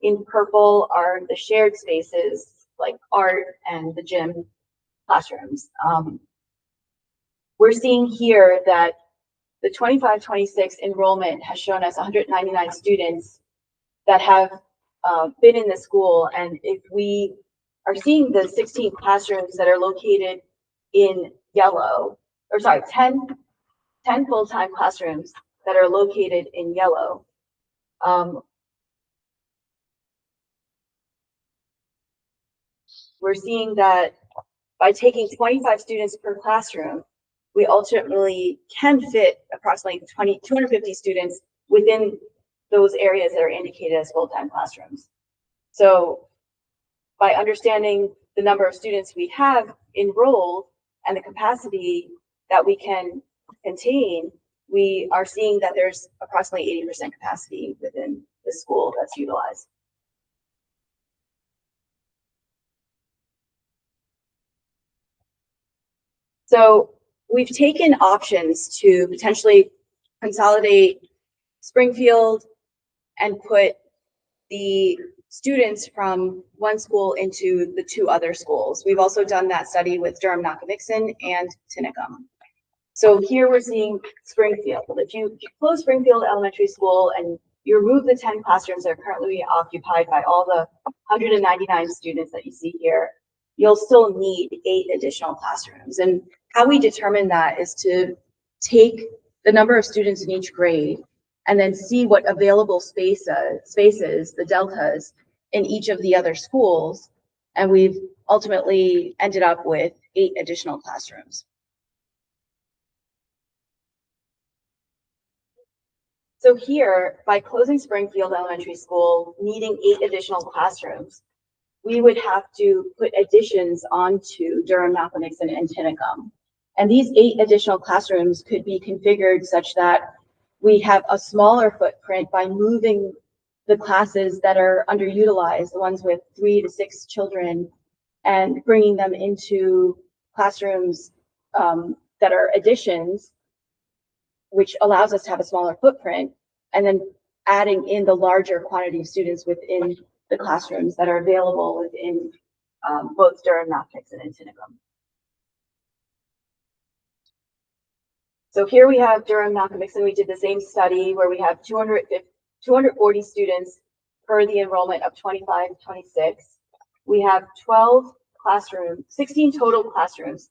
In purple are the shared spaces like art and the gym classrooms. We're seeing here that the 25-26 enrollment has shown us 199 students that have been in the school. And if we are seeing the 16 classrooms that are located in yellow, or sorry, 10 full-time classrooms that are located in yellow. We're seeing that by taking 25 students per classroom, we ultimately can fit approximately 250 students within those areas that are indicated as full-time classrooms. So by understanding the number of students we have enrolled and the capacity that we can contain, we are seeing that there's approximately 80% capacity within the school that's utilized. So we've taken options to potentially consolidate Springfield and put the students from one school into the 2 other schools. We've also done that study with Durham Nockamixon and Tinicum. So here we're seeing Springfield. If you close Springfield Elementary School and you remove the 10 classrooms that are currently occupied by all the 199 students that you see here, you'll still need 8 additional classrooms. And how we determine that is to take the number of students in each grade and then see what available spaces, the deltas, in each of the other schools. And we've ultimately ended up with 8 additional classrooms. So here, by closing Springfield Elementary School, needing 8 additional classrooms, we would have to put additions onto Durham Nockamixon and Tinicum. And these 8 additional classrooms could be configured such that we have a smaller footprint by moving the classes that are underutilized, the ones with 3 to 6 children, and bringing them into classrooms that are additions, which allows us to have a smaller footprint, and then adding in the larger quantity of students within the classrooms that are available within both Durham Nockamixon and Tinicum. So here we have Durham Nockamixon. We did the same study where we have 240 students per the enrollment of 25-26. We have 12 classrooms, 16 total classrooms,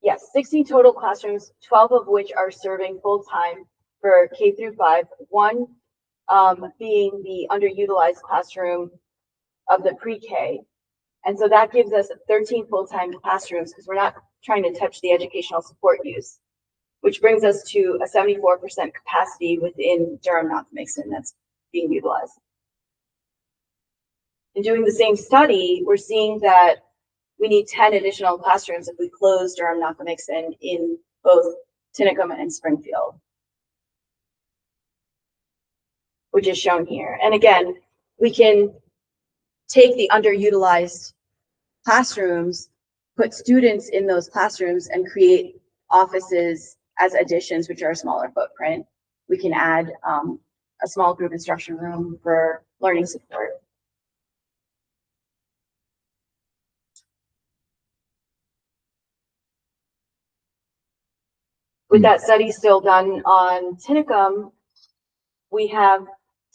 Yes, 60 total classrooms, 12 of which are serving full-time for K through 5, one being the underutilized classroom of the pre-K. And so that gives us 13 full-time classrooms because we're not trying to touch the educational support use, which brings us to a 74% capacity within Durham-Knox-Mixon that's being utilized. In doing the same study, we're seeing that we need 10 additional classrooms if we close Durham-Knox-Mixon in both Tinicum and Springfield, which is shown here. And again, we can take the underutilized classrooms, put students in those classrooms, and create offices as additions, which are a smaller footprint. We can add a small group instruction room for learning support. With that study still done on Tinicum, we have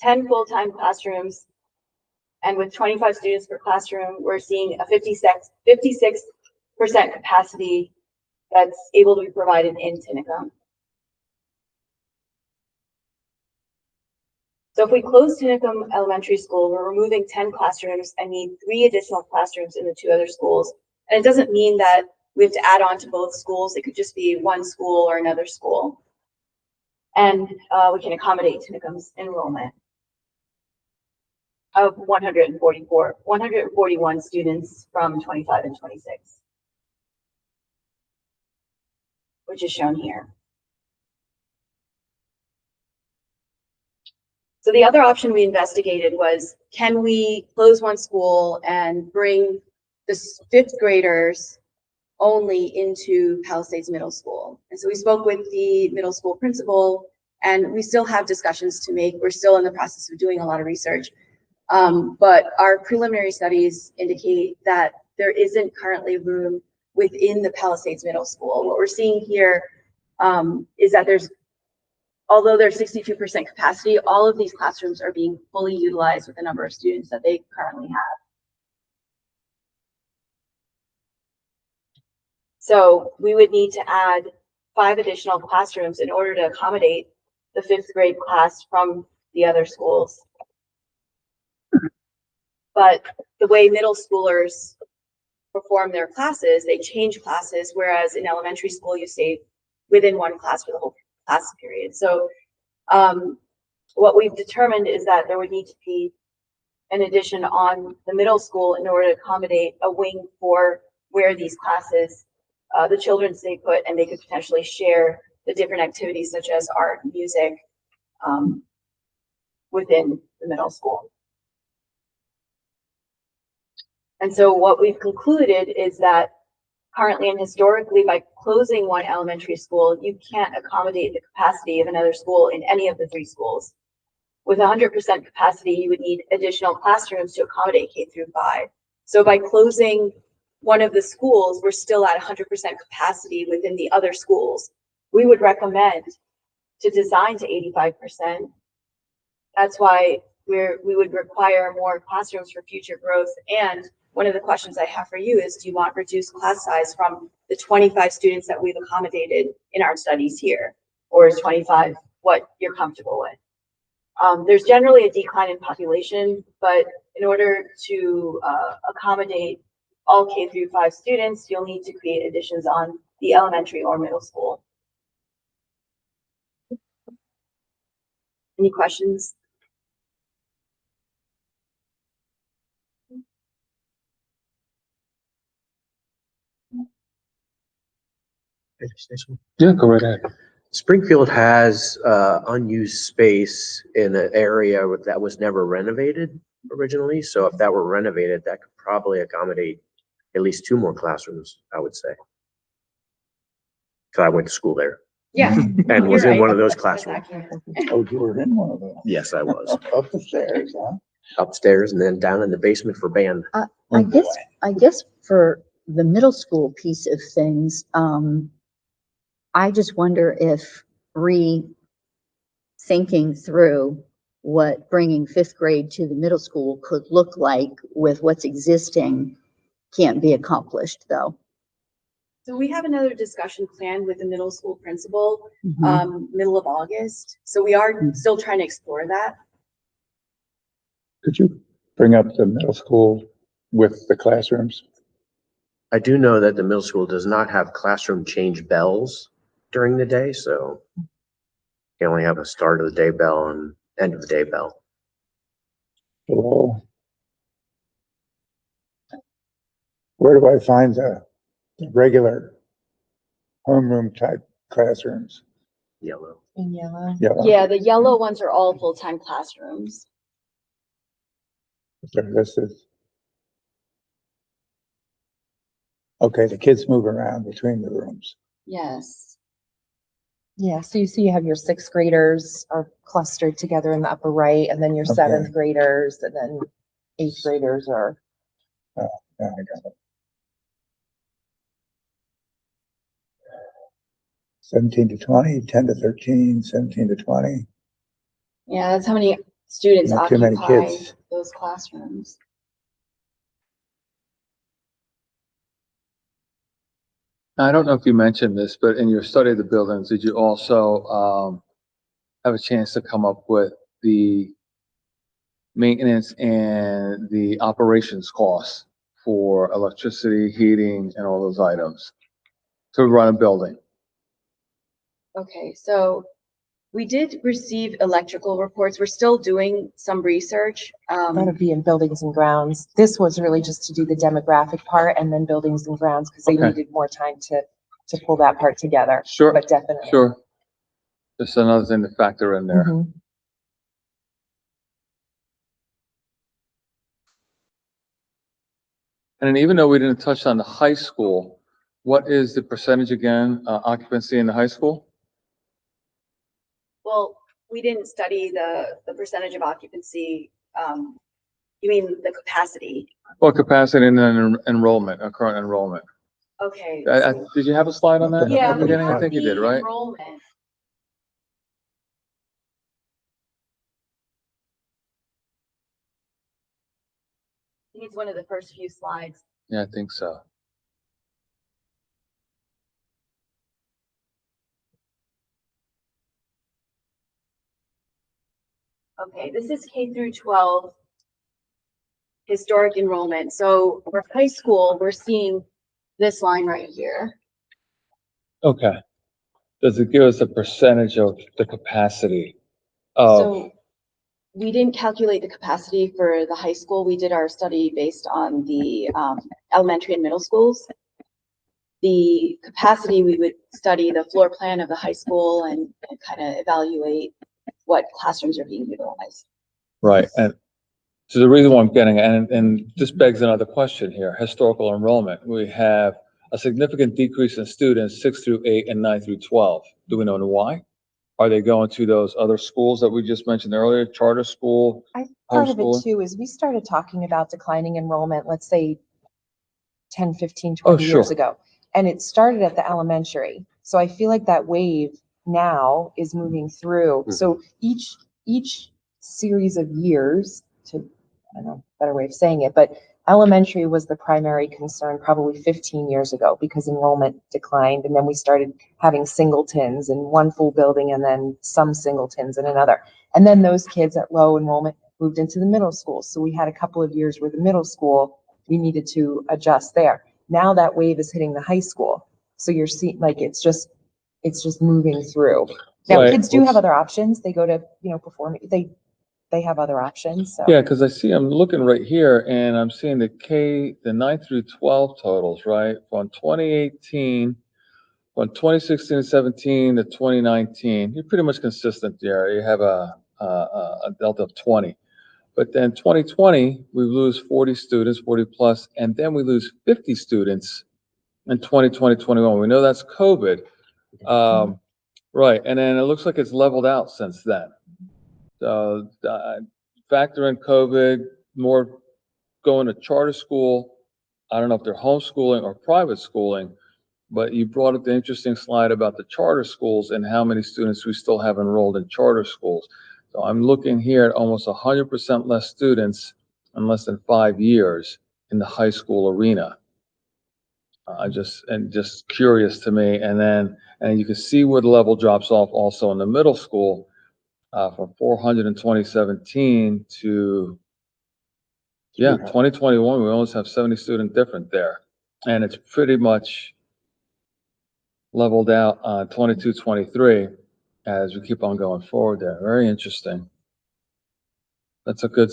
10 full-time classrooms, and with 25 students per classroom, we're seeing a 56% capacity that's able to be provided in Tinicum. So if we close Tinicum Elementary School, we're removing 10 classrooms and need 3 additional classrooms in the 2 other schools. And it doesn't mean that we have to add on to both schools. It could just be one school or another school. And we can accommodate Tinicum's enrollment of 141 students from 25 and 26, which is shown here. So the other option we investigated was, can we close one school and bring the 5th graders only into Palisades Middle School? And so we spoke with the middle school principal, and we still have discussions to make. We're still in the process of doing a lot of research. But our preliminary studies indicate that there isn't currently room within the Palisades Middle School. What we're seeing here is that although there's 62% capacity, all of these classrooms are being fully utilized with the number of students that they currently have. So we would need to add 5 additional classrooms in order to accommodate the 5th grade class from the other schools. But the way middle schoolers perform their classes, they change classes, whereas in elementary school, you stay within one class for the whole class period. So what we've determined is that there would need to be an addition on the middle school in order to accommodate a wing for where these classes, the children stay put, and they could potentially share the different activities such as art, music, within the middle school. And so what we've concluded is that currently and historically, by closing one elementary school, you can't accommodate the capacity of another school in any of the 3 schools. With 100% capacity, you would need additional classrooms to accommodate K through 5. So by closing one of the schools, we're still at 100% capacity within the other schools. We would recommend to design to 85%. That's why we would require more classrooms for future growth. And one of the questions I have for you is, do you want reduced class size from the 25 students that we've accommodated in our studies here? Or is 25 what you're comfortable with? There's generally a decline in population, but in order to accommodate all K through 5 students, you'll need to create additions on the elementary or middle school. Any questions? Yeah, go right ahead. Springfield has unused space in an area that was never renovated originally. So if that were renovated, that could probably accommodate at least 2 more classrooms, I would say. Because I went to school there. Yeah. And was You're in one right. of those That's classrooms. accurate. Oh, you were in one of them. Yes, I was. Up the stairs, huh? Upstairs and then down in the basement for band. I guess for the middle school piece of things, I just wonder if thinking through what bringing 5th grade to the middle school could look like with what's existing can't be accomplished, though. So we have another discussion planned with the middle school principal, middle of August. So we are still trying to explore that. Could you bring up the middle school with the classrooms? I do know that the middle school does not have classroom change bells during the day, so you only have a start of the day bell and end of the day bell. Below. Where do I find the regular homeroom type classrooms? Yellow. In yellow. Yellow. Yeah, the yellow ones are all full-time classrooms. They're listed. Okay, the kids move around between the rooms. Yes. Yeah, so you see you have your sixth graders are clustered together in the upper right, and then your Okay. seventh graders, and then eighth graders are. Yeah, I got it. 17 to 20, 10 to 13, 17 to 20. Yeah, that's how many students Not too many occupy kids. those classrooms. I don't know if you mentioned this, but in your study of the buildings, did you also have a chance to come up with the maintenance and the operations costs for electricity, heating, and all those items to run a building? Okay, so we did receive electrical reports. We're still doing some research. That'd be in buildings and grounds. This was really just to do the demographic part and then buildings and grounds, because they Okay. needed more time to pull that part together. Sure. But definitely. Sure. Just another thing to factor in there. Mhm. And even though we didn't touch on the high school, what is the percentage again, occupancy in the high school? Well, we didn't study the percentage of occupancy. You mean the capacity? Well, capacity and then enrollment, current enrollment. Okay. Did you have a slide on that at Yeah, the we beginning? I have think you did, the right? enrollment. I think it's one of the first few slides. Yeah, I think so. Okay, this is K through 12 historic enrollment. So for high school, we're seeing this line right here. Okay. Does it give us a percentage of the capacity of, So we didn't calculate the capacity for the high school. We did our study based on the elementary and middle schools. The capacity, we would study the floor plan of the high school and kind of evaluate what classrooms are being utilized. right? And so the reason why I'm getting, and this begs another question here, historical enrollment. We have a significant decrease in students 6 through 8 and 9 through 12. Do we know why? Are they going to those other schools that we just mentioned earlier, charter school? Part of it Homeschooling? too is we started talking about declining enrollment, let's say 10, 15, Oh, 20 years sure. ago. And it started at the elementary. So I feel like that wave now is moving through. So each series of years, to, I don't know, better way of saying it, but elementary was the primary concern probably 15 years ago because enrollment declined. And then we started having singletons in one full building and then some singletons in another. And then those kids at low enrollment moved into the middle school. So we had a couple of years where the middle school, we needed to adjust there. Now that wave is hitting the high school. So you're seeing, like, it's just moving through. Now, Right. kids do have other options. They go to, performing, they have other options, so. Yeah, because I'm looking right here and I'm seeing the 9 through 12 totals, right? From 2018, from 2016 to 17 to 2019, you're pretty much consistent there. You have a delta of 20. But then 2020, we lose 40 students, 40 plus, and then we lose 50 students in 2020, 21. We know that's COVID. Right, and then it looks like it's leveled out since then. So factor in COVID, more going to charter school. I don't know if they're homeschooling or private schooling, but you brought up the interesting slide about the charter schools and how many students we still have enrolled in charter schools. So I'm looking here at almost 100% less students in less than 5 years in the high school arena. just curious to me. And you can see where the level drops off also in the middle school, from 400 in 2017 to, 2021, we almost have 70 student different there. And it's pretty much leveled out on 22, 23 as we keep on going forward there. Very interesting. That's a good,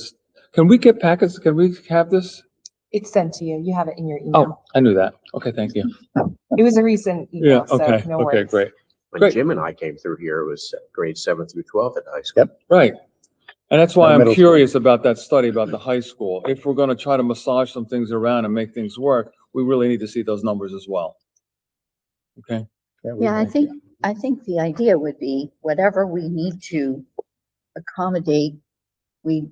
can we get packets? Can we have this? It's sent to you. You have it in your Oh, email. I knew that. Okay, thank you. It was a recent Yeah, email, so okay, no okay, worries. great. When Great. Jim and I came through here, it was grade 7 through 12 at high school. Yep. Right. And that's why Or I'm middle school. curious about that study about the high school. If we're gonna try to massage some things around and make things work, we really need to see those numbers as well. Okay? Yeah, I think the idea would be whatever we need to accommodate, we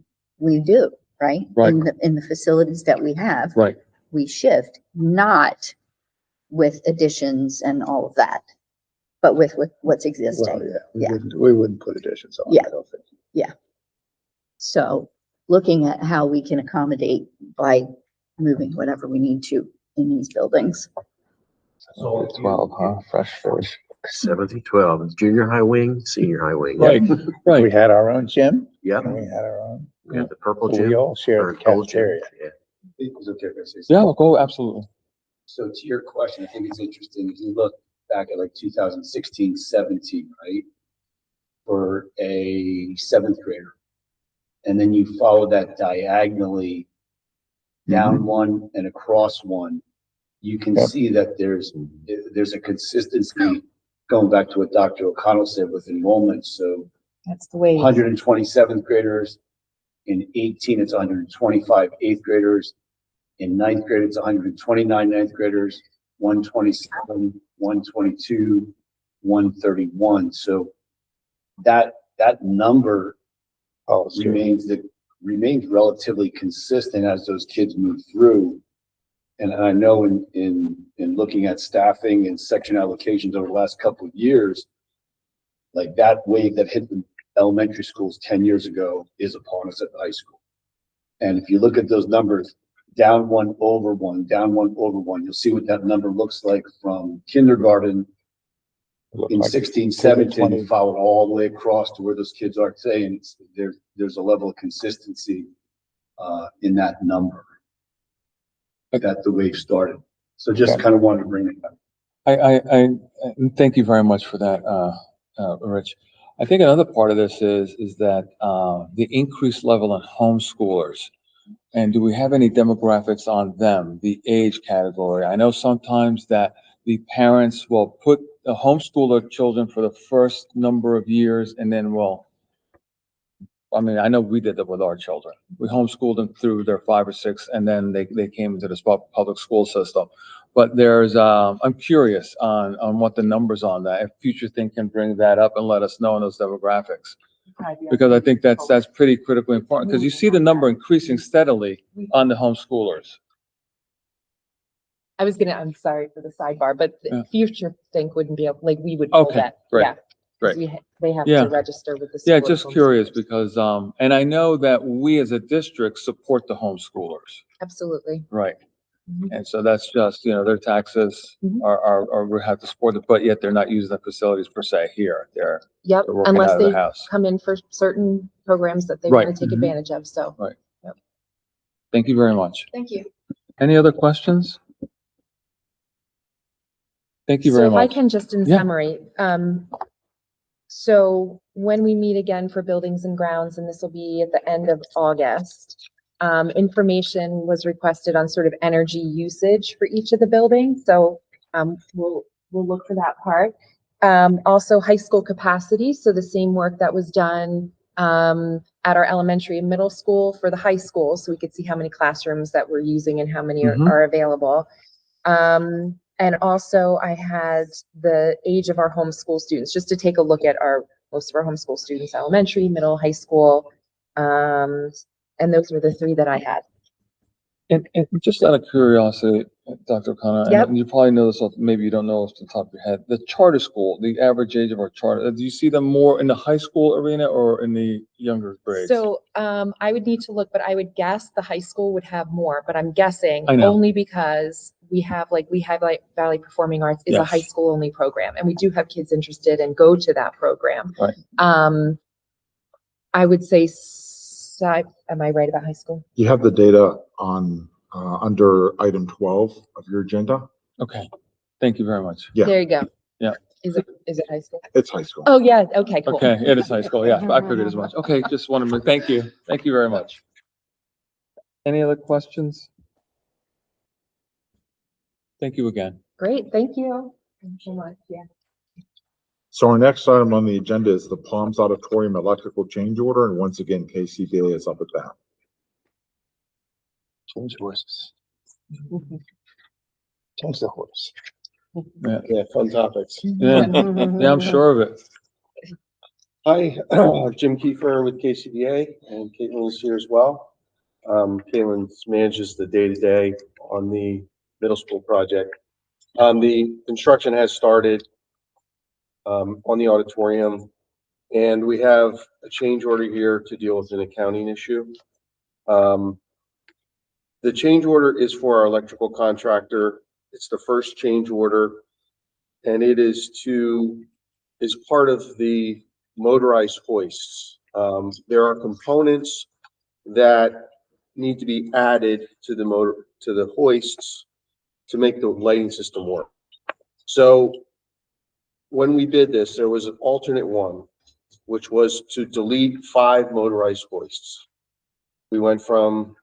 do, right? Right. In the facilities that we have, Right. we shift, not with additions and all of that, but with what's Well, existing. Yeah. we wouldn't put additions on. Yeah. I don't think. So looking at how we can accommodate by moving whatever we need to in these buildings. So 12, huh? Fresh fish. 7 through 12, junior high wing, senior high wing. Right, We right. had our own gym. Yep. And we had our own. We had the purple So gym. we all shared or the gold gym, cafeteria. Yeah. Is it okay if I say something? Yeah, we'll go, absolutely. So to your question, I think it's interesting, if you look back at like 2016, 17, right? For a 7th grader. And then you follow that diagonally down one and across one. You can Yep. see that there's a consistency going back to what Dr. O'Connell said with enrollment. So That's the way. 127th graders. In 18, it's 125 8th graders. In 9th grade, it's 129 9th graders, 127, 122, 131. So that number Oh, sure. remains relatively consistent as those kids move through. And I know in looking at staffing and section allocations over the last couple of years, like that wave that hit the elementary schools 10 years ago is upon us at the high school. And if you look at those numbers, down one, over one, down one, over one, you'll see what that number looks like from kindergarten in 16, 17, and followed all the way across to where those kids are today. And there's a level of consistency in that number that the wave started. So just kind of wanted to bring it up. I thank you very much for that, Rich. I think another part of this is that the increased level in homeschoolers. And do we have any demographics on them, the age category? I know sometimes that the parents will put the homeschool their children for the first number of years and then I know we did that with our children. We homeschooled them through their 5 or 6 and then they came into this public school system. But I'm curious on what the numbers on that. If Future Think can bring that up and let us know in those demographics. Because I think that's pretty critically important, because you see the number increasing steadily on the homeschoolers. I'm sorry for the sidebar, but Yeah. the Future Think wouldn't be able, like, we would pull Okay, that. great, Yeah. 'Cause great. they have Yeah. to register with the. Yeah, school just of curious homeschoolers. because, and I know that we as a district support the homeschoolers, Absolutely. right? Mhm. And so that's just, their taxes Mhm. are, we have to support it, but yet they're not using the facilities per se here. They're Yep, working unless out of the they house. come in for certain programs that they Right. want to take Mhm. advantage of, so. Right. Yep. Thank you very much. Thank you. Any other questions? Thank you very So if I much. can just in Yeah. summary, so when we meet again for buildings and grounds, and this will be at the end of August, information was requested on sort of energy usage for each of the buildings. So, we'll look for that part. Also high school capacity. So the same work that was done, at our elementary and middle school for the high school. So we could see how many classrooms that we're using and how many Mhm. are available. And also I had the age of our homeschool students, just to take a look at most of our homeschool students, elementary, middle, high school. And those were the 3 that I had. And just out of curiosity, Dr. O'Connor, Yep. and you probably know this, maybe you don't know off the top of your head, the charter school, the average age of our charter, do you see them more in the high school arena or in the younger grades? So, I would need to look, but I would guess the high school would have more, but I'm guessing I know. only because we have like Valley Performing Arts is a high Yes. school only program, and we do have kids interested and go to that program. Right. I would say, am I right about high school? You have the data on, under item 12 of your agenda. Okay, thank you very much. Yeah. There you go. Yeah. Is it high school? It's high school. Oh, yeah, okay, cool. Okay, it is high school, yeah, I figured as much. Okay, just wanted to, thank you very much. Any other questions? Thank you again. Great, thank you. Thanks so much, yeah. So our next item on the agenda is the Palms Auditorium electrical change order, and once again, Casey Bailey is up at that. Change horses. Change the horse. Yeah, Yeah, fun topics. yeah, yeah, I'm sure of it. Hi, Jim Kiefer with KCBA, and Caitlin is here as well. Caitlin manages the day-to-day on the middle school project. The construction has started on the auditorium, and we have a change order here to deal with an accounting issue. The change order is for our electrical contractor. It's the first change order, and it is part of the motorized hoists. There are components that need to be added to the hoists to make the lighting system work. So when we did this, there was an alternate one, which was to delete 5 motorized hoists. We went from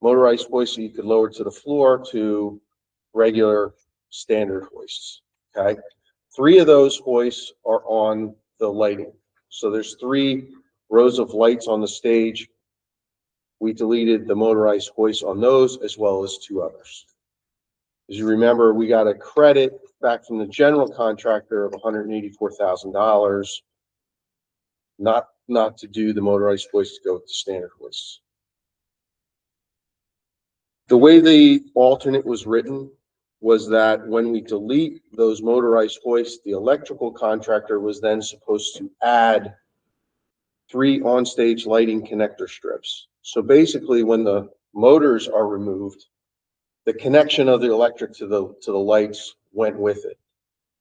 motorized hoists that you could lower to the floor to regular standard hoists, okay? 3 of those hoists are on the lighting. So there's 3 rows of lights on the stage. We deleted the motorized hoists on those as well as 2 others. As you remember, we got a credit back from the general contractor of $184,000, not to do the motorized hoists, to go with the standard hoists. The way the alternate was written was that when we delete those motorized hoists, the electrical contractor was then supposed to add 3 on-stage lighting connector strips. So basically, when the motors are removed, the connection of the electric to the lights went with it.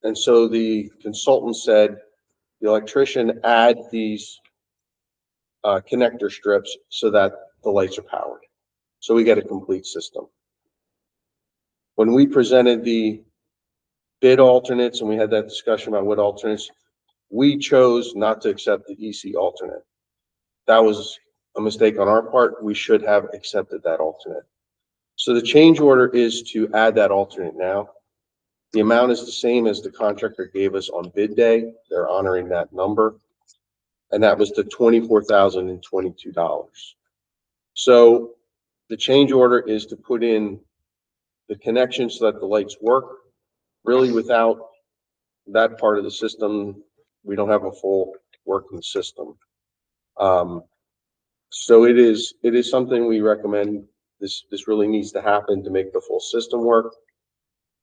And so the consultant said, the electrician add these connector strips so that the lights are powered. So we get a complete system. When we presented the bid alternates and we had that discussion about what alternates, we chose not to accept the EC alternate. That was a mistake on our part. We should have accepted that alternate. So the change order is to add that alternate now. The amount is the same as the contractor gave us on bid day. They're honoring that number. And that was the $24,022. So the change order is to put in the connection so that the lights work. Really, without that part of the system, we don't have a full working system. So it is something we recommend. This really needs to happen to make the full system work.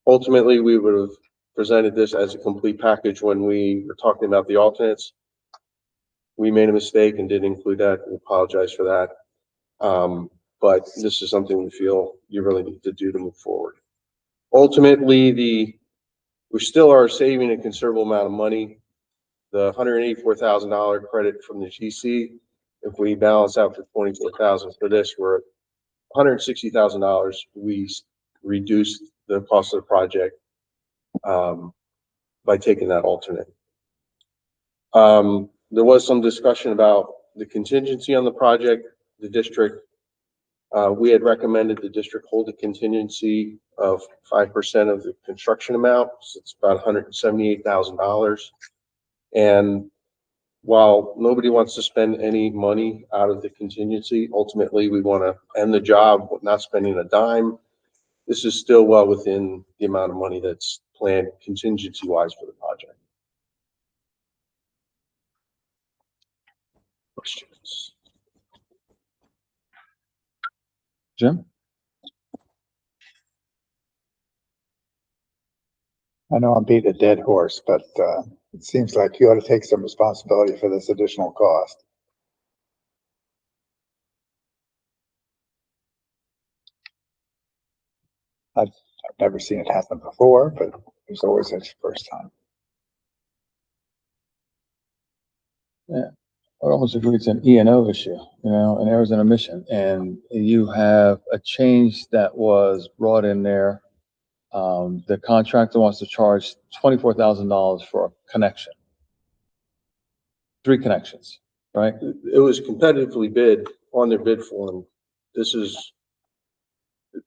Ultimately, we would have presented this as a complete package when we were talking about the alternates. We made a mistake and didn't include that. We apologize for that. But this is something we feel you really need to do to move forward. Ultimately, we still are saving a considerable amount of money. The $184,000 credit from the GC, if we balance out the $24,000 for this, we're at $160,000. We reduced the cost of the project by taking that alternate. There was some discussion about the contingency on the project. The district, we had recommended the district hold a contingency of 5% of the construction amount. So it's about $178,000. And while nobody wants to spend any money out of the contingency, ultimately we want to end the job with not spending a dime. This is still well within the amount of money that's planned contingency-wise for the project. Questions? Jim? I know I'm beating a dead horse, but, it seems like you ought to take some responsibility for this additional cost. never seen it happen before, but it's always its first time. I almost agree it's an E&O issue, an errors and omission, and you have a change that was brought in there. The contractor wants to charge $24,000 for a connection. 3 connections, right? It was competitively bid on their bid form. This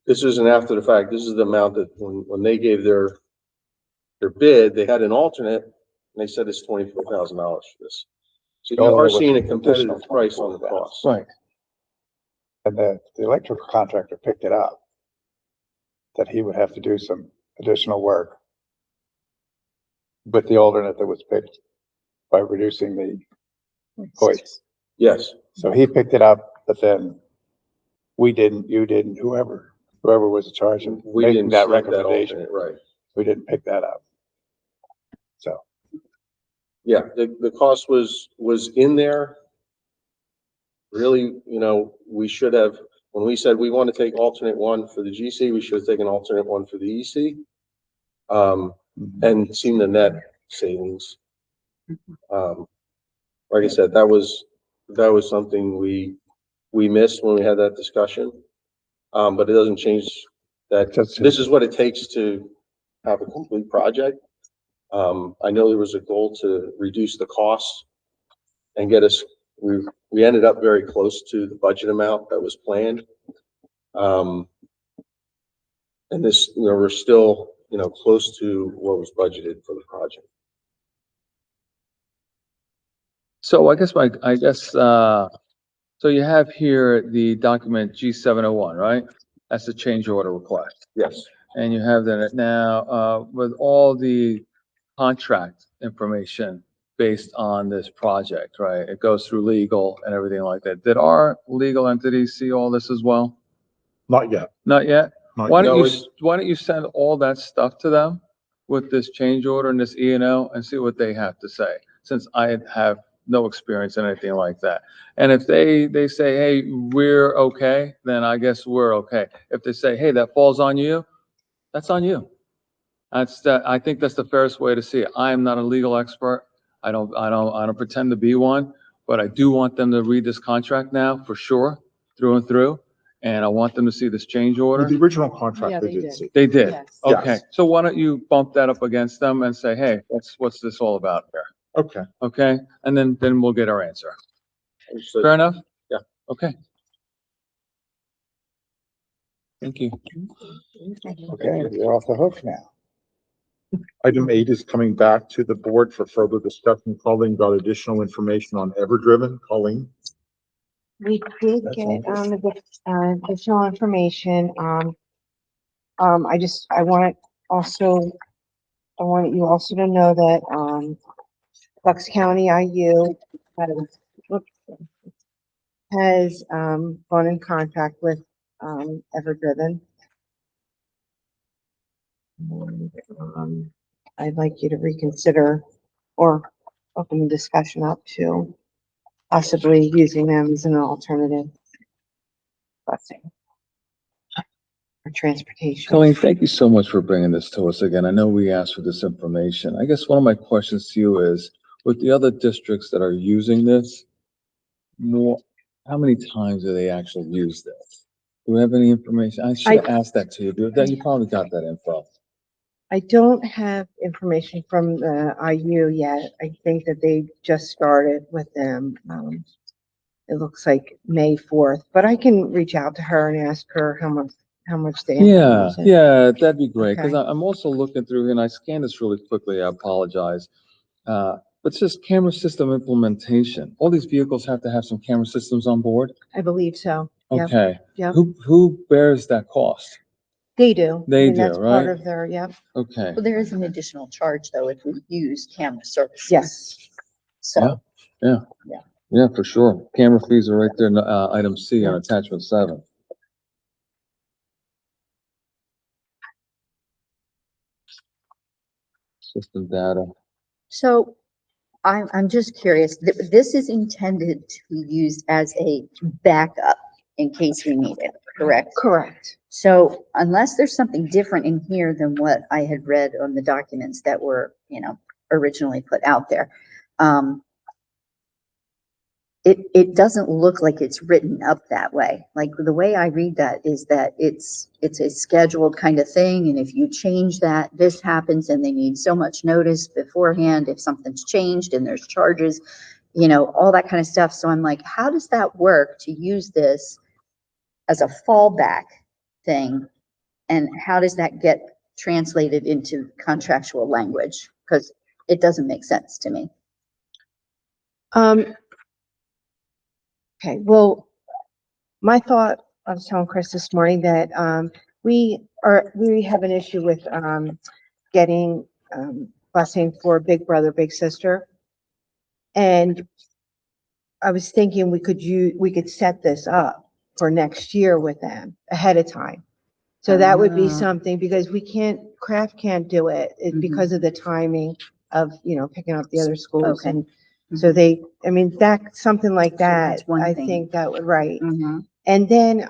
isn't after the fact. This is the amount that when they gave their bid, they had an alternate and they said it's $24,000 for this. So you are seeing a competitive price on the cost. Right. And the electrical contractor picked it up, that he would have to do some additional work with the alternate that was picked by reducing the hoist. Yes. So he picked it up, but then we didn't, you didn't, whoever was in charge of We making didn't that select that recommendation, alternate, right? we didn't pick that up. So, Yeah, the cost was in there. Really, we should have, when we said we want to take alternate 1 for the GC, we should have taken alternate 1 for the EC. And seen the net savings. Like I said, that was something we missed when we had that discussion. But it doesn't change that this is what it takes to have a complete project. I know there was a goal to reduce the costs and get us, we ended up very close to the budget amount that was planned. And this, we're still, close to what was budgeted for the project. So so you have here the document G701, right? That's the change order request. Yes. And you have that now, with all the contract information based on this project, right? It goes through legal and everything like that. Did our legal entities see all this as well? Not yet. Not yet? Not Why yet. don't you send all that stuff to them with this change order and this E&O and see what they have to say, since I have no experience in anything like that. And if they say, hey, we're okay, then I guess we're okay. If they say, hey, that falls on you, that's on you. I think that's the fairest way to see it. I am not a legal expert. I don't pretend to be one, but I do want them to read this contract now for sure, through and through. And I want them to see this change order. The original contract, Yeah, they they did did. see. They did. Yes. Okay. Yes. So why don't you bump that up against them and say, hey, what's this all about here? Okay. Okay. And then we'll get our answer. Understood. Fair enough? Yeah. Okay. Thank you. okay, you're off the hook now. Item 8 is coming back to the board for further discussion. Colleen got additional information on Everdriven. Colleen? We did That's get, additional information, I want you also to know that, Bucks County IU has gone in contact with, Everdriven. I'd like you to reconsider or open the discussion up to possibly using them as an alternative busing or transportation. Colleen, thank you so much for bringing this to us again. I know we asked for this information. I guess one of my questions to you is, with the other districts that are using this, how many times do they actually use this? Do we have any information? I should have asked that to you. You probably got that info. I don't have information from the IU yet. I think that they just started with them. It looks like May 4th, but I can reach out to her and ask her how much they. Yeah, that'd be great. Because Okay. I'm also looking through, and I scanned this really quickly. I apologize. But it's just camera system implementation. All these vehicles have to have some camera systems on board. I believe so. Yeah, Okay. Yep. Who bears that cost? they do. They I mean, do, that's part right? of their, yep. Okay. Well, there is an additional charge though if we use camera services. Yes. So, Yeah, for sure. Camera fees are right there in item C on attachment 7. System data. so I'm just curious, this is intended to be used as a backup in case we need it, correct? Correct. So unless there's something different in here than what I had read on the documents that were, originally put out there, it doesn't look like it's written up that way. Like the way I read that is that it's a scheduled kind of thing. And if you change that, this happens and they need so much notice beforehand if something's changed and there's charges, all that kind of stuff. So I'm like, how does that work to use this as a fallback thing? And how does that get translated into contractual language? Because it doesn't make sense to me. Okay, well, my thought, I was telling Chris this morning that, we have an issue with, getting, busing for Big Brother, Big Sister. And I was thinking we could set this up for next year with them ahead of time. So that would be something, because Craft can't do it because of the timing of, picking up the other schools. Okay. And so something like that, that's one I thing. think that would, right. Mhm. And then,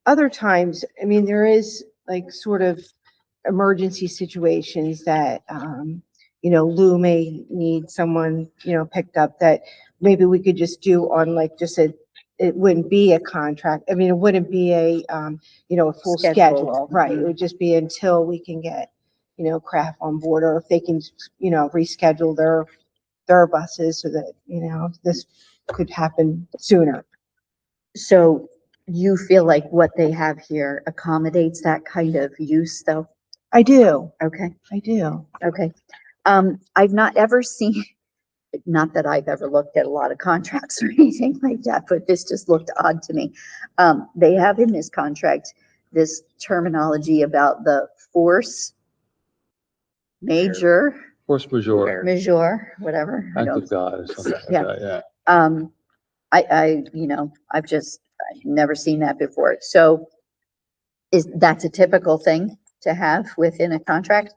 other times, there is like sort of emergency situations that, Lou may need someone, picked up, that maybe we could just do on like it wouldn't be a contract. It wouldn't be a full schedule, right? It would just be until we can get, Craft on board, or if they can, reschedule their buses so that, this could happen sooner. So you feel like what they have here accommodates that kind of use though? I do. Okay. I do. Okay. I've not ever seen, not that I've ever looked at a lot of contracts or anything like that, but this just looked odd to me. They have in this contract, this terminology about the force majeure, Force majeure, whatever. I act don't- of God or something like Yeah. that, yeah. I've never seen that before. So that's a typical thing to have within a contract?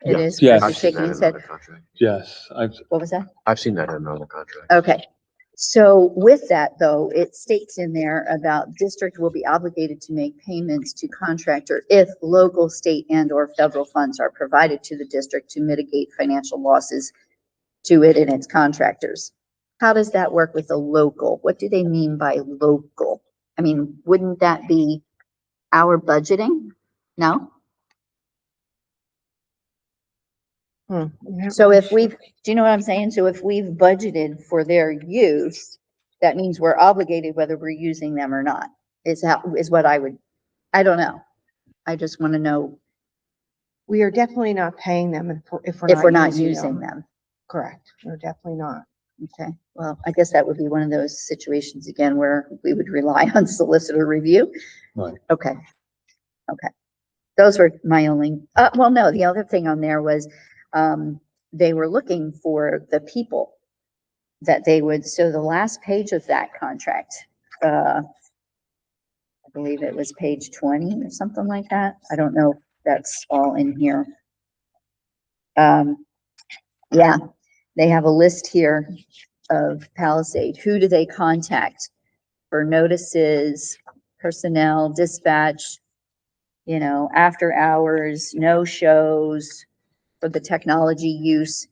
It Yeah. is. Yes. Chris I've is seen shaking that his in head. other contracts. Yes, What was that? I've seen that in another contract. Okay. So with that though, it states in there about district will be obligated to make payments to contractor if local, state and or federal funds are provided to the district to mitigate financial losses to it and its contractors. How does that work with the local? What do they mean by local? Wouldn't that be our budgeting? No? So if do you know what I'm saying? So if we've budgeted for their use, that means we're obligated whether we're using them or not, is what I don't know. I just want to know We are definitely not paying them if if we're not using them. Correct. We're definitely not. Okay, well, I guess that would be one of those situations again where we would rely on solicitor review. Right. Okay. Those were my only, well, no, the other thing on there was, they were looking for the people that they would, so the last page of that contract, I believe it was page 20 or something like that. I don't know if that's all in here. Yeah, they have a list here of Palisade. Who do they contact for notices, personnel, dispatch, after hours, no shows for the technology use?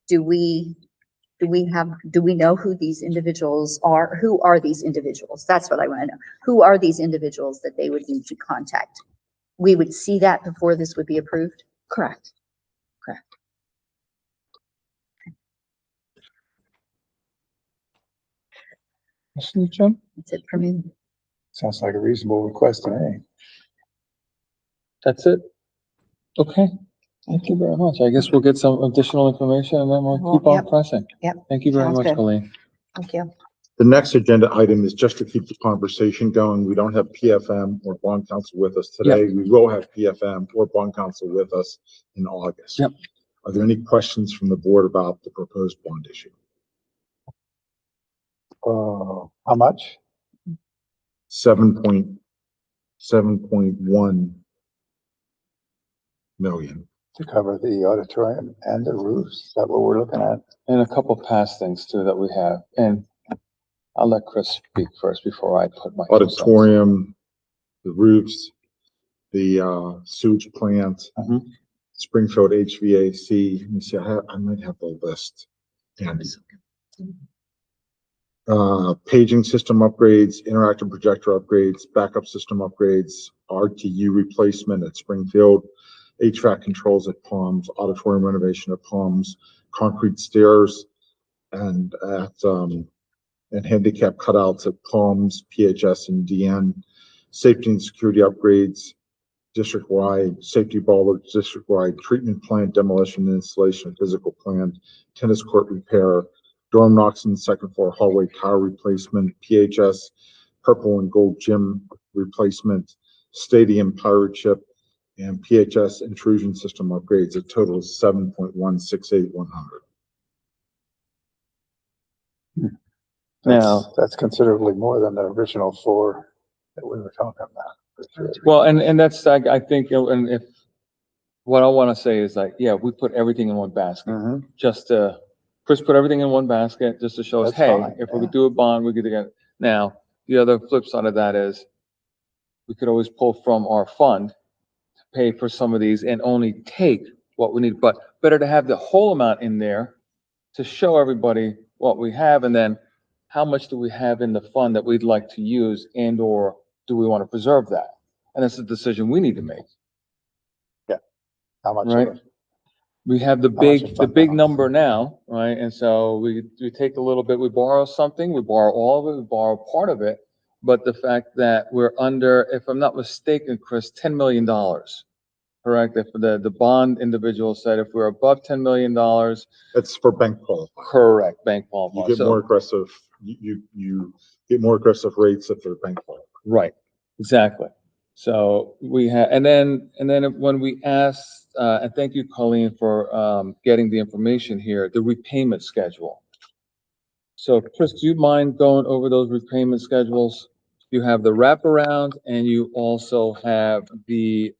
Do we know who these individuals are? Who are these individuals? That's what I want to know. Who are these individuals that they would need to contact? We would see that before this would be approved? Correct. Jim? That's it for me. Sounds like a reasonable request to me. That's it? Okay, thank you very much. I guess we'll get some additional information and then we'll keep on Yep. pressing. Yep. Thank you very Sounds much, good. Colleen. Thank you. The next agenda item is just to keep the conversation going. We don't have PFM or bond counsel with us today. We will have PFM or bond counsel with us in August. Yep. Are there any questions from the board about the proposed bond issue? How much? 7.1 million. To cover the auditorium and the roofs? Is that what we're looking at? And a couple past things too that we have, and I'll let Chris speak first before I put my. Auditorium, the roofs, the sewage plant, Mhm. Springfield HVAC. Let me see, I might have the list. handy. Paging system upgrades, interactive projector upgrades, backup system upgrades, RTU replacement at Springfield, HVAC controls at Palms, auditorium renovation at Palms, concrete stairs and and handicap cutouts at Palms, PHS and DN, safety and security upgrades, district-wide, safety bollards, district-wide, treatment plant demolition and installation, physical plant, tennis court repair, dorm knocks in the second floor hallway tower replacement, PHS, purple and gold gym replacement, stadium pirate ship, and PHS intrusion system upgrades, a total of 7.168,100. Now, That's considerably more than the original 4 that we were talking about. for sure. well, and that's, I think, and if, what I want to say is like, yeah, we put everything in one basket. Mhm. Just to, Chris put everything in one basket, just to show us, That's hey, fine, if we yeah. could do a bond, we could get it. Now, the other flip side of that is, we could always pull from our fund to pay for some of these and only take what we need, but better to have the whole amount in there to show everybody what we have, and then how much do we have in the fund that we'd like to use, and or do we want to preserve that? And that's a decision we need to make, How much right? of it? We have the much in big fund balance? number now, right? And so we take a little bit, we borrow something, we borrow all of it, we borrow part of it. But the fact that we're under, if I'm not mistaken, Chris, $10 million, correct? If the bond individual said if we're above $10 million, That's for bank qualified. correct, bank You qualified. get So, more aggressive, you get more aggressive rates if they're bank qualified. right, exactly. So we have, and then when we asked, and thank you, Colleen, for getting the information here, the repayment schedule. So Chris, do you mind going over those repayment schedules? You have the wraparound and you also have the,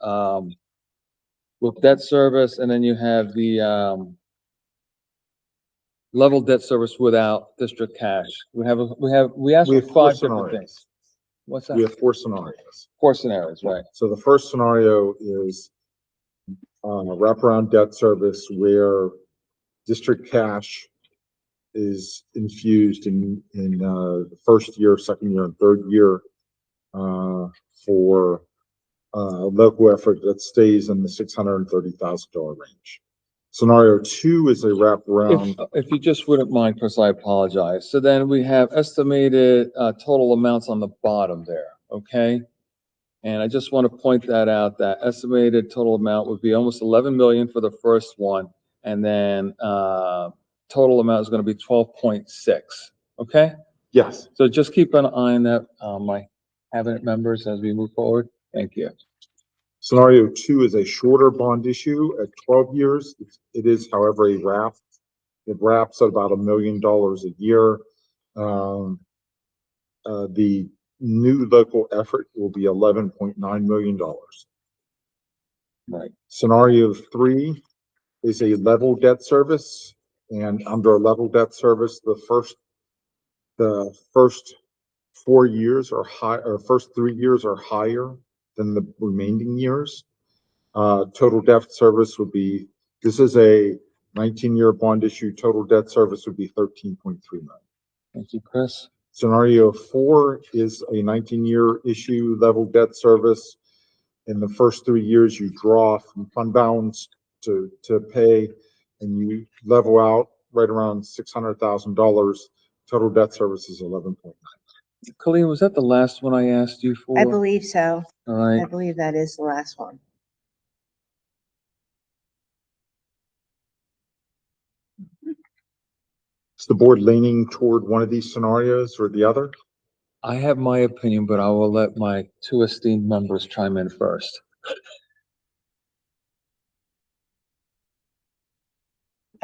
with debt service, and then you have the, level debt service without district cash. We asked We for have 4 5 different scenarios. things. What's We that? have 4 scenarios. 4 scenarios, right? So the first scenario is wraparound debt service where district cash is infused in the first year, second year, and third year for local effort that stays in the $630,000 range. Scenario 2 is a wraparound. If you just wouldn't mind, Chris, I apologize. So then we have estimated total amounts on the bottom there, okay? And I just want to point that out, that estimated total amount would be almost 11 million for the first one. And then total amount is going to be 12.6, okay? Yes. So just keep an eye on that, my cabinet members, as we move forward. Thank you. Scenario 2 is a shorter bond issue at 12 years. It is, however, a wrap. It wraps at about $1 million a year. The new local effort will be $11.9 million. Right. Scenario 3 is a level debt service, and under a level debt service, the first 4 years are high, or first 3 years are higher than the remaining years. Total debt service would be, this is a 19-year bond issue, total debt service would be 13.3 million. Thank you, Chris. Scenario 4 is a 19-year issue level debt service. In the first 3 years, you draw from fund balance to pay, and you level out right around $600,000. Total debt service is 11.9. Colleen, was that the last one I asked you for? I believe so. All right. I believe that is the last one. Is the board leaning toward one of these scenarios or the other? I have my opinion, but I will let my 2 esteemed members chime in first.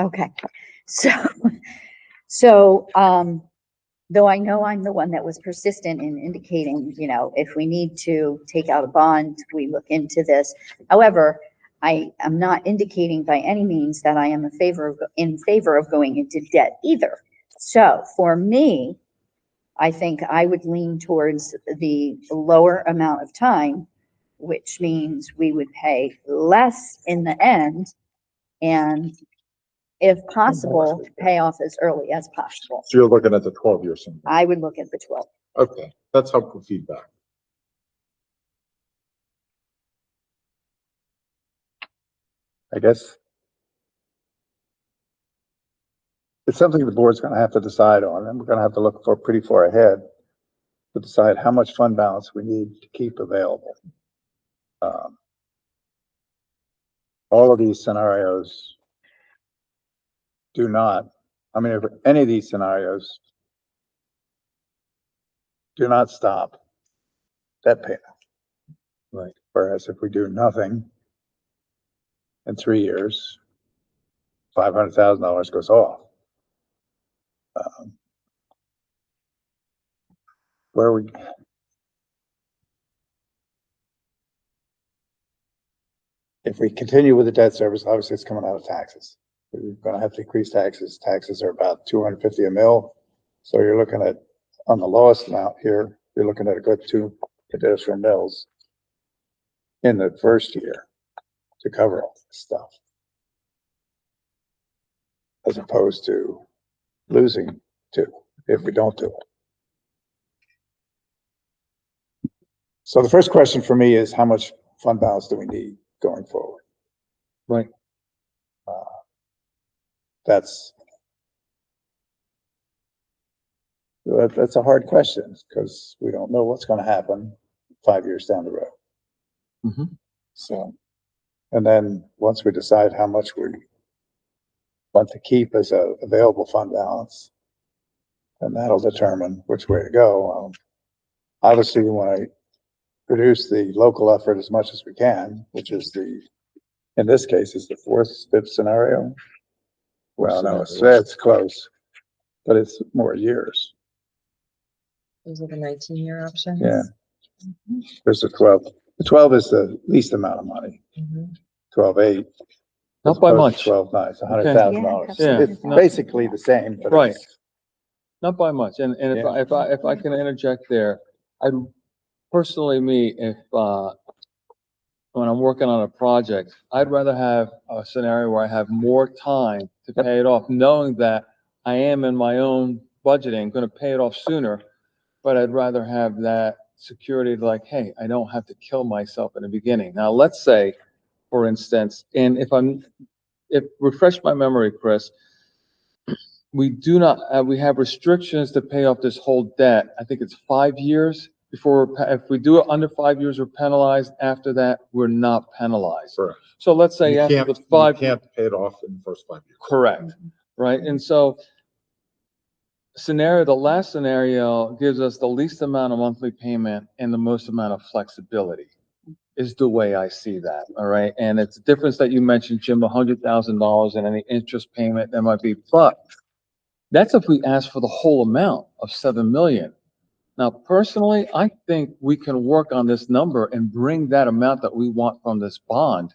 Okay, so, so, though I know I'm the one that was persistent in indicating, if we need to take out a bond, we look into this. However, I am not indicating by any means that I am in favor of going into debt either. So for me, I think I would lean towards the lower amount of time, which means we would pay less in the end, and if possible, pay off as early as possible. So you're looking at the 12-year symbol. I would look at the 12. Okay, that's helpful feedback. I guess it's something the board's gonna have to decide on, and we're gonna have to look for pretty far ahead to decide how much fund balance we need to keep available. All of these scenarios do not, I mean, if any of these scenarios do not stop debt payment. Right. Whereas if we do nothing in 3 years, $500,000 goes off. Where we, if we continue with the debt service, obviously it's coming out of taxes. We're gonna have to increase taxes. Taxes are about 250 a mil. So you're looking at, on the lowest amount here, you're looking at a good 2 additional mills in the first year to cover all this stuff. As opposed to losing 2 if we don't do it. So the first question for me is how much fund balance do we need going forward? Right. That's a hard question because we don't know what's going to happen 5 years down the road. Mm-hmm. So, and then once we decide how much we want to keep as a available fund balance, and that'll determine which way to go. Obviously, we want to reduce the local effort as much as we can, which is in this case, is the 4th, 5th scenario. Well, no, it's close, but it's more years. Those are the 19-year options. Yeah. There's the 12. The 12 is the least amount of money. 12.8. Not by much. 12.9, it's $100,000. Yeah, It's basically the same, but Right. it's, Not by much. And if I can interject there, I personally, if when I'm working on a project, I'd rather have a scenario where I have more time to pay it off, knowing that I am in my own budgeting, going to pay it off sooner. But I'd rather have that security like, hey, I don't have to kill myself in the beginning. Now, let's say, for instance, and if refresh my memory, Chris, we do not, we have restrictions to pay off this whole debt. I think it's 5 years before, if we do it under 5 years, we're penalized. After that, we're not penalized. Correct. So let's say You after can't, the 5. you can't pay it off in the first 5 years. Correct. Right. And so the last scenario gives us the least amount of monthly payment and the most amount of flexibility is the way I see that. All right. And it's the difference that you mentioned, Jim, $100,000 and any interest payment that might be, but that's if we ask for the whole amount of 7 million. Now, personally, I think we can work on this number and bring that amount that we want from this bond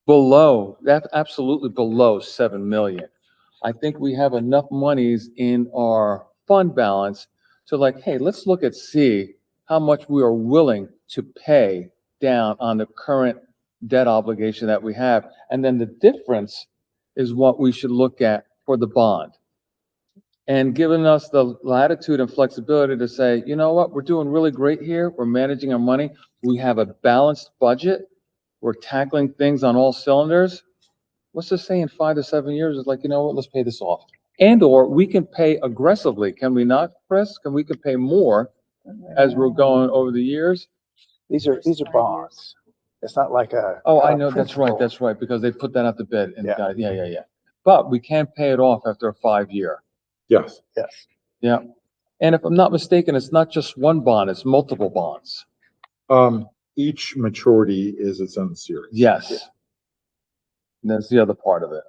below, that's absolutely below 7 million. I think we have enough monies in our fund balance to like, hey, let's look at see how much we are willing to pay down on the current debt obligation that we have. And then the difference is what we should look at for the bond. And giving us the latitude and flexibility to say, you know what, we're doing really great here. We're managing our money. We have a balanced budget. We're tackling things on all cylinders. Let's just say in 5 to 7 years, it's like, you know what, let's pay this off. And or we can pay aggressively. Can we not, Chris? We can pay more as we're going over the years? these are bonds. It's not like a. Oh, I know, that's right, because they put that out to bid and yeah. But we can pay it off after a 5 year. Yes. Yes. Yeah. And if I'm not mistaken, it's not just one bond, it's multiple bonds. Each maturity is its own series. Yes. And that's the other part of it.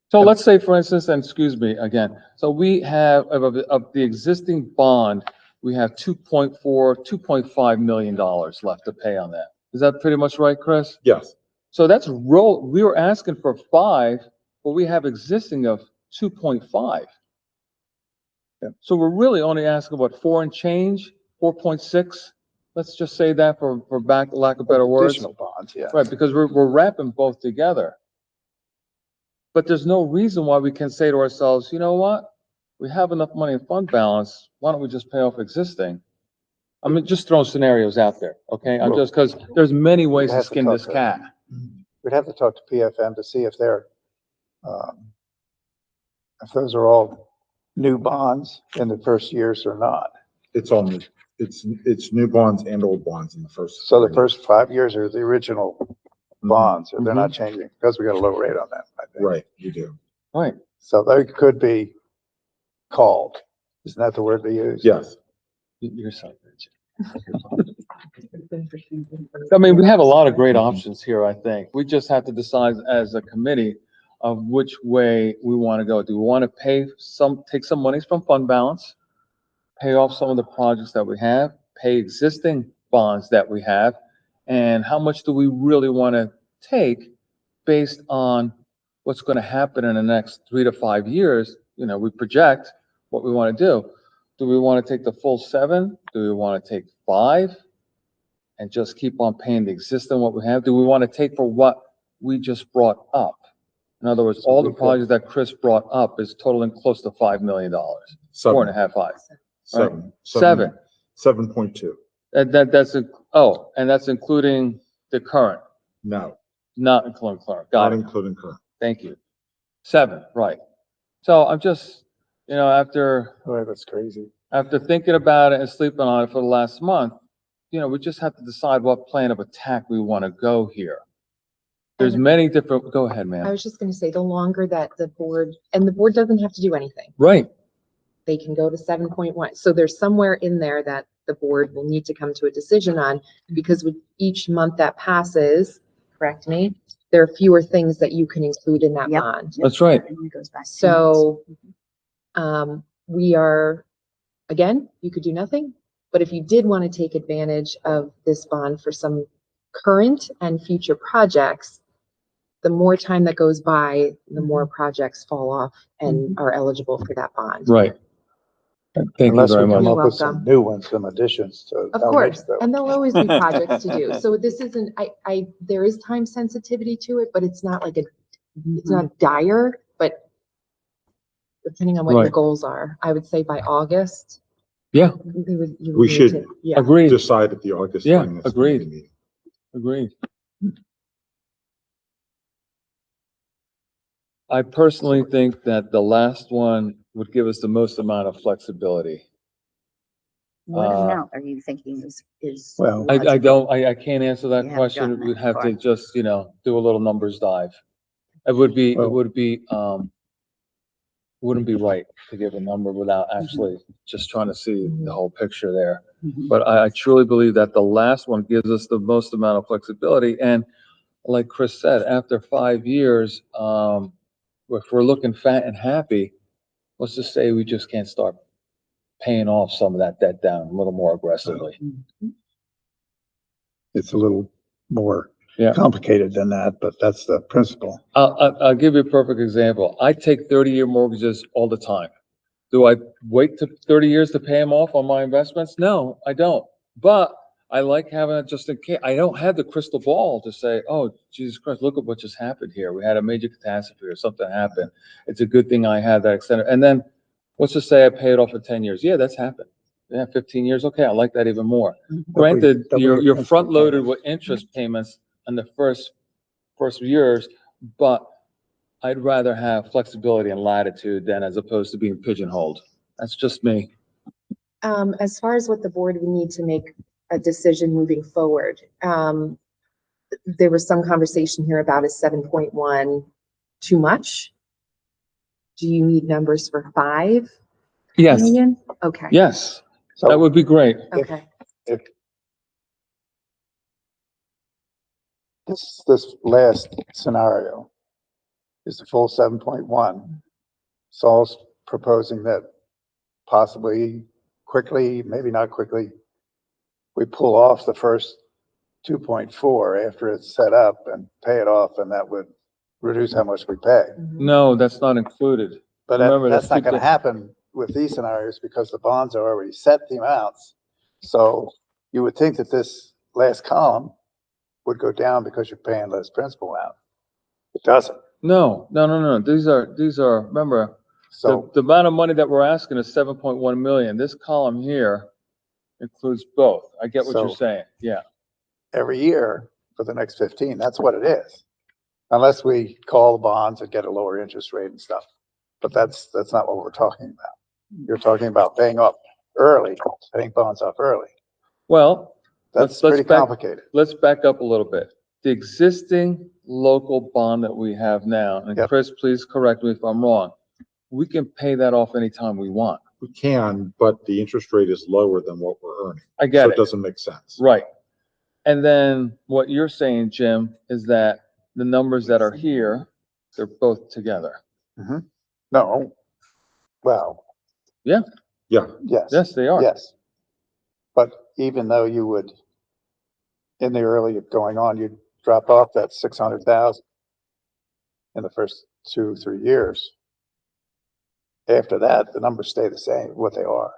So let's say, for instance, and excuse me again, so we have of the existing bond, we have $2.5 million left to pay on that. Is that pretty much right, Chris? Yes. So we were asking for 5, but we have existing of 2.5. So we're really only asking what, 4 and change, 4.6? Let's just say that for lack of better words. Additional bonds, yeah. Right, because we're wrapping both together. But there's no reason why we can say to ourselves, you know what? We have enough money in fund balance. Why don't we just pay off existing? I mean, just throwing scenarios out there, okay? I'm Well, just, because there's many ways to have to skin talk this to- cat. We'd have to talk to PFM to see if they're, if those are all new bonds in the first years or not. It's all new. It's new bonds and old bonds in the first. So the first 5 years are the original bonds, or they're Mm-hmm. not changing, because we got a low rate on that, I think. Right, you do. Right. So they could be called. Isn't that the word they use? Yes. You're so rich. I mean, we have a lot of great options here, I think. We just have to decide as a committee of which way we want to go. Do we want to take some monies from fund balance, pay off some of the projects that we have, pay existing bonds that we have, and how much do we really want to take based on what's going to happen in the next 3 to 5 years? You know, we project what we want to do. Do we want to take the full 7? Do we want to take 5 and just keep on paying the existing what we have? Do we want to take for what we just brought up? In other words, all the projects that Chris brought up is totaling close to $5 million, 4.5, 5. Seven. 7.2. And that's including the current, No, not including current. Got not it. including current. Thank you. 7, right. So I'm just, after Oh, that's crazy. thinking about it and sleeping on it for the last month, we just have to decide what plan of attack we want to go here. There's many different, go ahead, I ma'am. was just gonna say, the longer that the board doesn't have to do anything. Right. They can go to 7.1. So there's somewhere in there that the board will need to come to a decision on, because with each month that passes, correct me, there are fewer things that you can include in that Yep. bond. That's right. And it goes back 2 months. So, we are, again, you could do nothing, but if you did want to take advantage of this bond for some current and future projects, the more time that goes by, the more projects fall off and are eligible for that bond. Right. Thank you Unless we very come much. up with some welcome. new ones, some additions to. Of that'll course, make it, though. and there'll always be projects to do. So this isn't, there is time sensitivity to it, but it's not like it's not dire, but depending on what your Right. goals are, I would say by August. Yeah. you would We need should to- Yeah. Agreed. Decide at the August. Yeah, finance agreed. committee meeting. Agreed. I personally think that the last one would give us the most amount of flexibility. What amount are you thinking is? Well, logical? I can't answer that You haven't question. gotten We'd that have to far. just, do a little numbers dive. It would be, wouldn't be right to give a number without actually just trying to see the whole picture there. Mhm. But I truly believe that the last one gives us the most amount of flexibility. And like Chris said, after 5 years, if we're looking fat and happy, let's just say we just can't start paying off some of that debt down a little more aggressively. It's a little more Yeah. complicated than that, but that's the principle. I'll give you a perfect example. I take 30-year mortgages all the time. Do I wait to 30 years to pay them off on my investments? No, I don't. But I like having it just in case. I don't have the crystal ball to say, oh, Jesus Christ, look at what just happened here. We had a major catastrophe or something happened. It's a good thing I had that extended. And then let's just say I pay it off for 10 years. Yeah, that's happened. Yeah, 15 years. Okay, I like that even more. Granted, you're front loaded with interest payments in the first years, but I'd rather have flexibility and latitude than as opposed to being pigeonholed. That's just me. As far as what the board would need to make a decision moving forward, there was some conversation here about is 7.1 too much? Do you need numbers for 5 Yes, million? Okay. yes, So that would be great. Okay. if this last scenario is the full 7.1, Saul's proposing that possibly quickly, maybe not quickly, we pull off the first 2.4 after it's set up and pay it off, and that would reduce how much we pay. Mhm. No, that's not included. But Remember, that's not keep gonna the- happen with these scenarios because the bonds are already set the amounts. So you would think that this last column would go down because you're paying less principal out. It doesn't. No. These are, remember, So the amount of money that we're asking is 7.1 million. This column here includes both. I get what you're So- saying. Yeah. every year for the next 15, that's what it is. Unless we call the bonds and get a lower interest rate and stuff. But that's not what we're talking about. You're talking about paying up early, paying bonds up early. Well, That's let's pretty back- complicated. let's back up a little bit. The existing local bond that we have now, and Yep. Chris, please correct me if I'm wrong, we can pay that off anytime we want. We can, but the interest rate is lower than what we're earning. I So get it it. doesn't make sense. Right. And then what you're saying, Jim, is that the numbers that are here, they're both together. No, well, Yeah, yes. Yes, they are. Yes. But even though you would, in the early going on, you'd drop off that 600,000 in the first 2-3 years. After that, the numbers stay the same, what they are.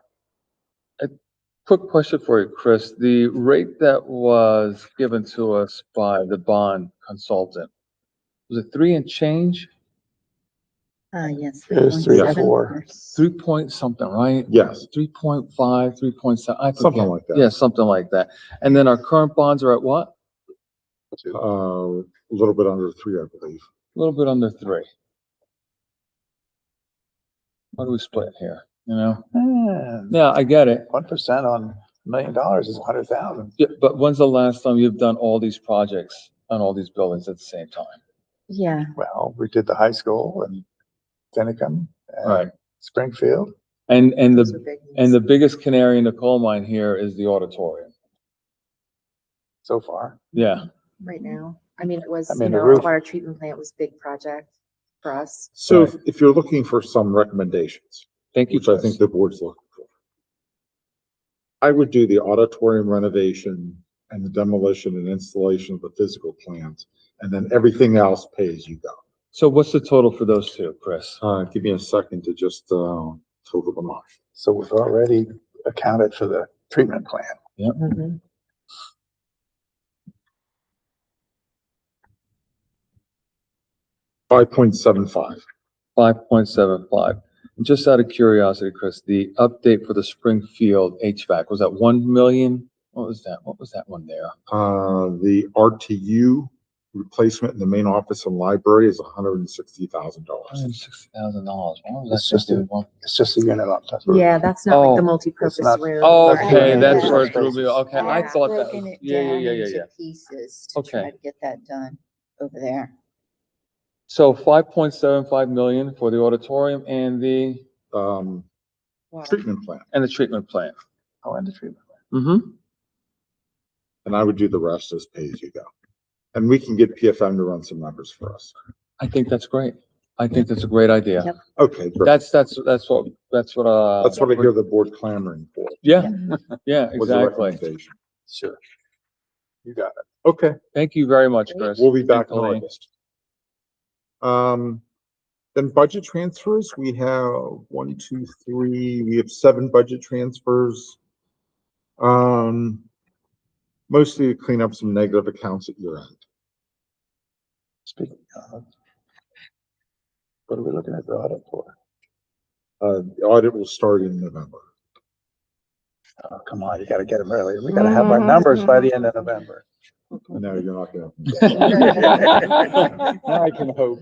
Quick question for you, Chris. The rate that was given to us by the bond consultant, was it 3 and change? Yes. It was 3 to 3.7 4. or 3 point something, right? yes, 3.5, 3.7, I something forget. like that. Yeah, something like that. And then our current bonds are at what? A little bit under 3, I believe. A little bit under 3. What do we split here, you know? Yeah, I get it. 1% on $1 million is 100,000. Yeah, but when's the last time you've done all these projects on all these buildings at the same time? Yeah, Well, we did the high school and Finicum Right. and Springfield. And those are the, big and ones. the biggest canary in the coal mine here is the auditorium. So far. Yeah, Right now. I mean, it was, I mean, you the know, roof- water treatment plant was a big project for us. So Right. if you're looking for some recommendations, thank you, which I Chris. think the board's looking for, I would do the auditorium renovation and the demolition and installation of the physical plant, and then everything else pay as you go. So what's the total for those two, Chris? Give me a second to just, total them off. So we've already accounted for the treatment plant. Mhm. $5.75. 5.75. Just out of curiosity, Chris, the update for the Springfield HVAC, was that 1 million? What was that? What was that one there? The RTU replacement in the main office and library is $160,000. $160,000. It's just a- It's just a unit up. That's what it is. Yeah, that's not like the Oh, multi-purpose it's not- room. Oh, That's okay, what- that's yeah. where it threw me. Okay, I Yeah. thought that, broken it yeah, down yeah. into pieces to Okay. try to get that done over there. So 5.75 million for the auditorium and the Um, Wow. treatment plant, treatment plant. Oh, and the treatment plant. Mm-hmm. and I would do the rest as pay as you go. And we can get PFM to run some numbers for us. I think that's great. I think that's a great idea. Yep. Okay, great. That's what, That's what I hear the board clamoring for. yeah, yeah, Was a exactly. recommendation. Sure. You got it. Okay, Thank you very much, Chris. we'll be back in Thank you, Lee. August. Then budget transfers, we have 1, 2, 3, we have 7 budget transfers. Mostly to clean up some negative accounts at year end. Speaking of, what are we looking at the audit for? The audit will start in November. Oh, come on, you gotta get them early. We gotta have our numbers by the end of November. No, you're not gonna. Now I can hope.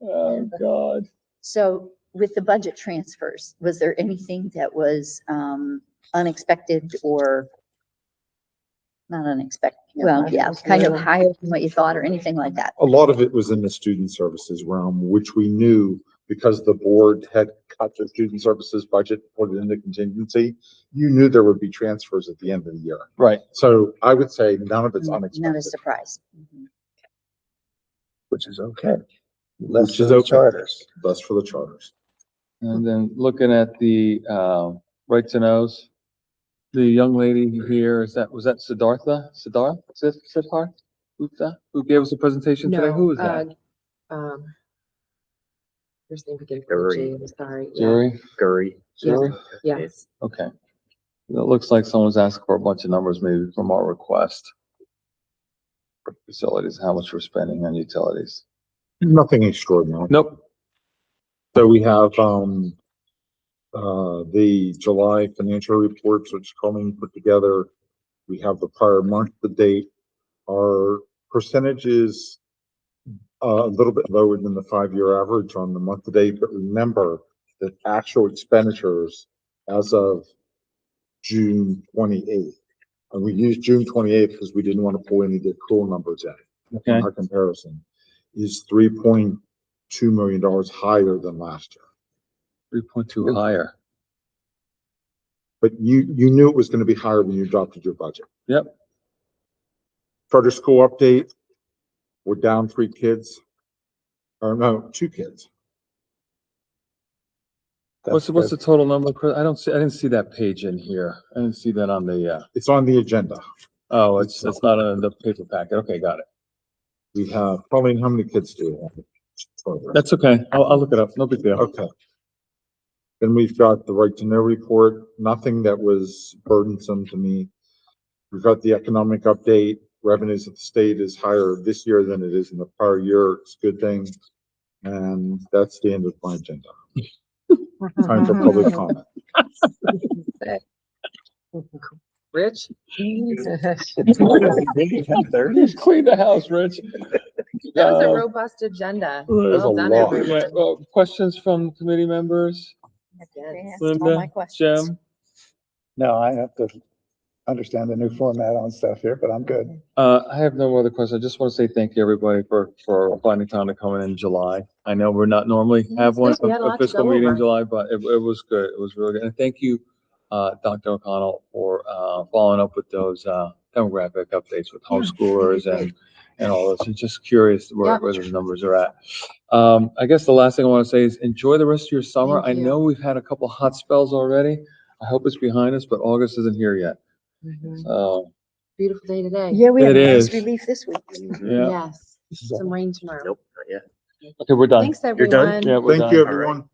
Oh, God. So with the budget transfers, was there anything that was unexpected or not unexpected? Well, yeah, kind of higher than what you thought or anything like that? A lot of it was in the student services realm, which we knew because the board had cut the student services budget, put it into contingency. You knew there would be transfers at the end of the year. Right. So I would say none of it's Not a unexpected. surprise. Which is okay. Less Which is for the okay. charters. That's for the charters. And then looking at the, right to knows, the young lady here, was that Siddhartha? Siddharth Gupta, who gave us a presentation today? Who was that? Um, First name begins with Gary. J, I'm sorry. Yeah. Jerry? Gurry. Jerry? Yes. Okay. It looks like someone's asking for a bunch of numbers maybe from our request. For facilities, how much we're spending on utilities. Nothing extraordinary. Nope. So we have, the July financial reports, which Colleen put together. We have the prior month to date. Our percentage is a little bit lower than the 5-year average on the month to date, but remember that actual expenditures as of June 28th. And we used June 28th because we didn't want to pull any of the accrual numbers in Okay. our comparison, is $3.2 million higher than last year. 3.2 higher. But you knew it was going to be higher when you adopted your budget. Yep. Charter school update, we're down 3 kids. Or no, 2 kids. What's the total number, Chris? I didn't see that page in here. I didn't see that on the, It's on the agenda. oh, it's not in the paper packet. Okay, got it. We have, Colleen, how many kids do we have? That's okay. I'll look it up. No big deal. Okay. Then we've got the right to know report, nothing that was burdensome to me. We've got the economic update, revenues of the state is higher this year than it is in the prior year. It's a good thing. And that's the end of my agenda. Time for public comment. Rich? Just clean the house, Rich. That was a robust agenda. There's Well a done, lot. everyone. Yeah, well, questions from committee members? They asked all my Linda, questions. Jim? No, I have to understand the new format on stuff here, but I'm good. I have no other questions. I just want to say thank you, everybody, for finding time to come in July. I know we're not normally have one, We had a lot a to fiscal go meeting in over. July, but it was good. It was really good. And thank you, Dr. O'Connell, for following up with those demographic updates with homeschoolers and all this. I'm just curious where the numbers are at. I guess the last thing I want to say is enjoy the rest of your summer. I Thank you. know we've had a couple hot spells already. I hope it's behind us, but August isn't here yet. Mhm. So, Beautiful day today. Yeah, we have It a nice is. relief this week. yeah. Yes, some rain tomorrow. Nope, not yet. Okay, we're done. Thanks, You're done? everyone. Yeah, we're Thank done. you, All right. everyone.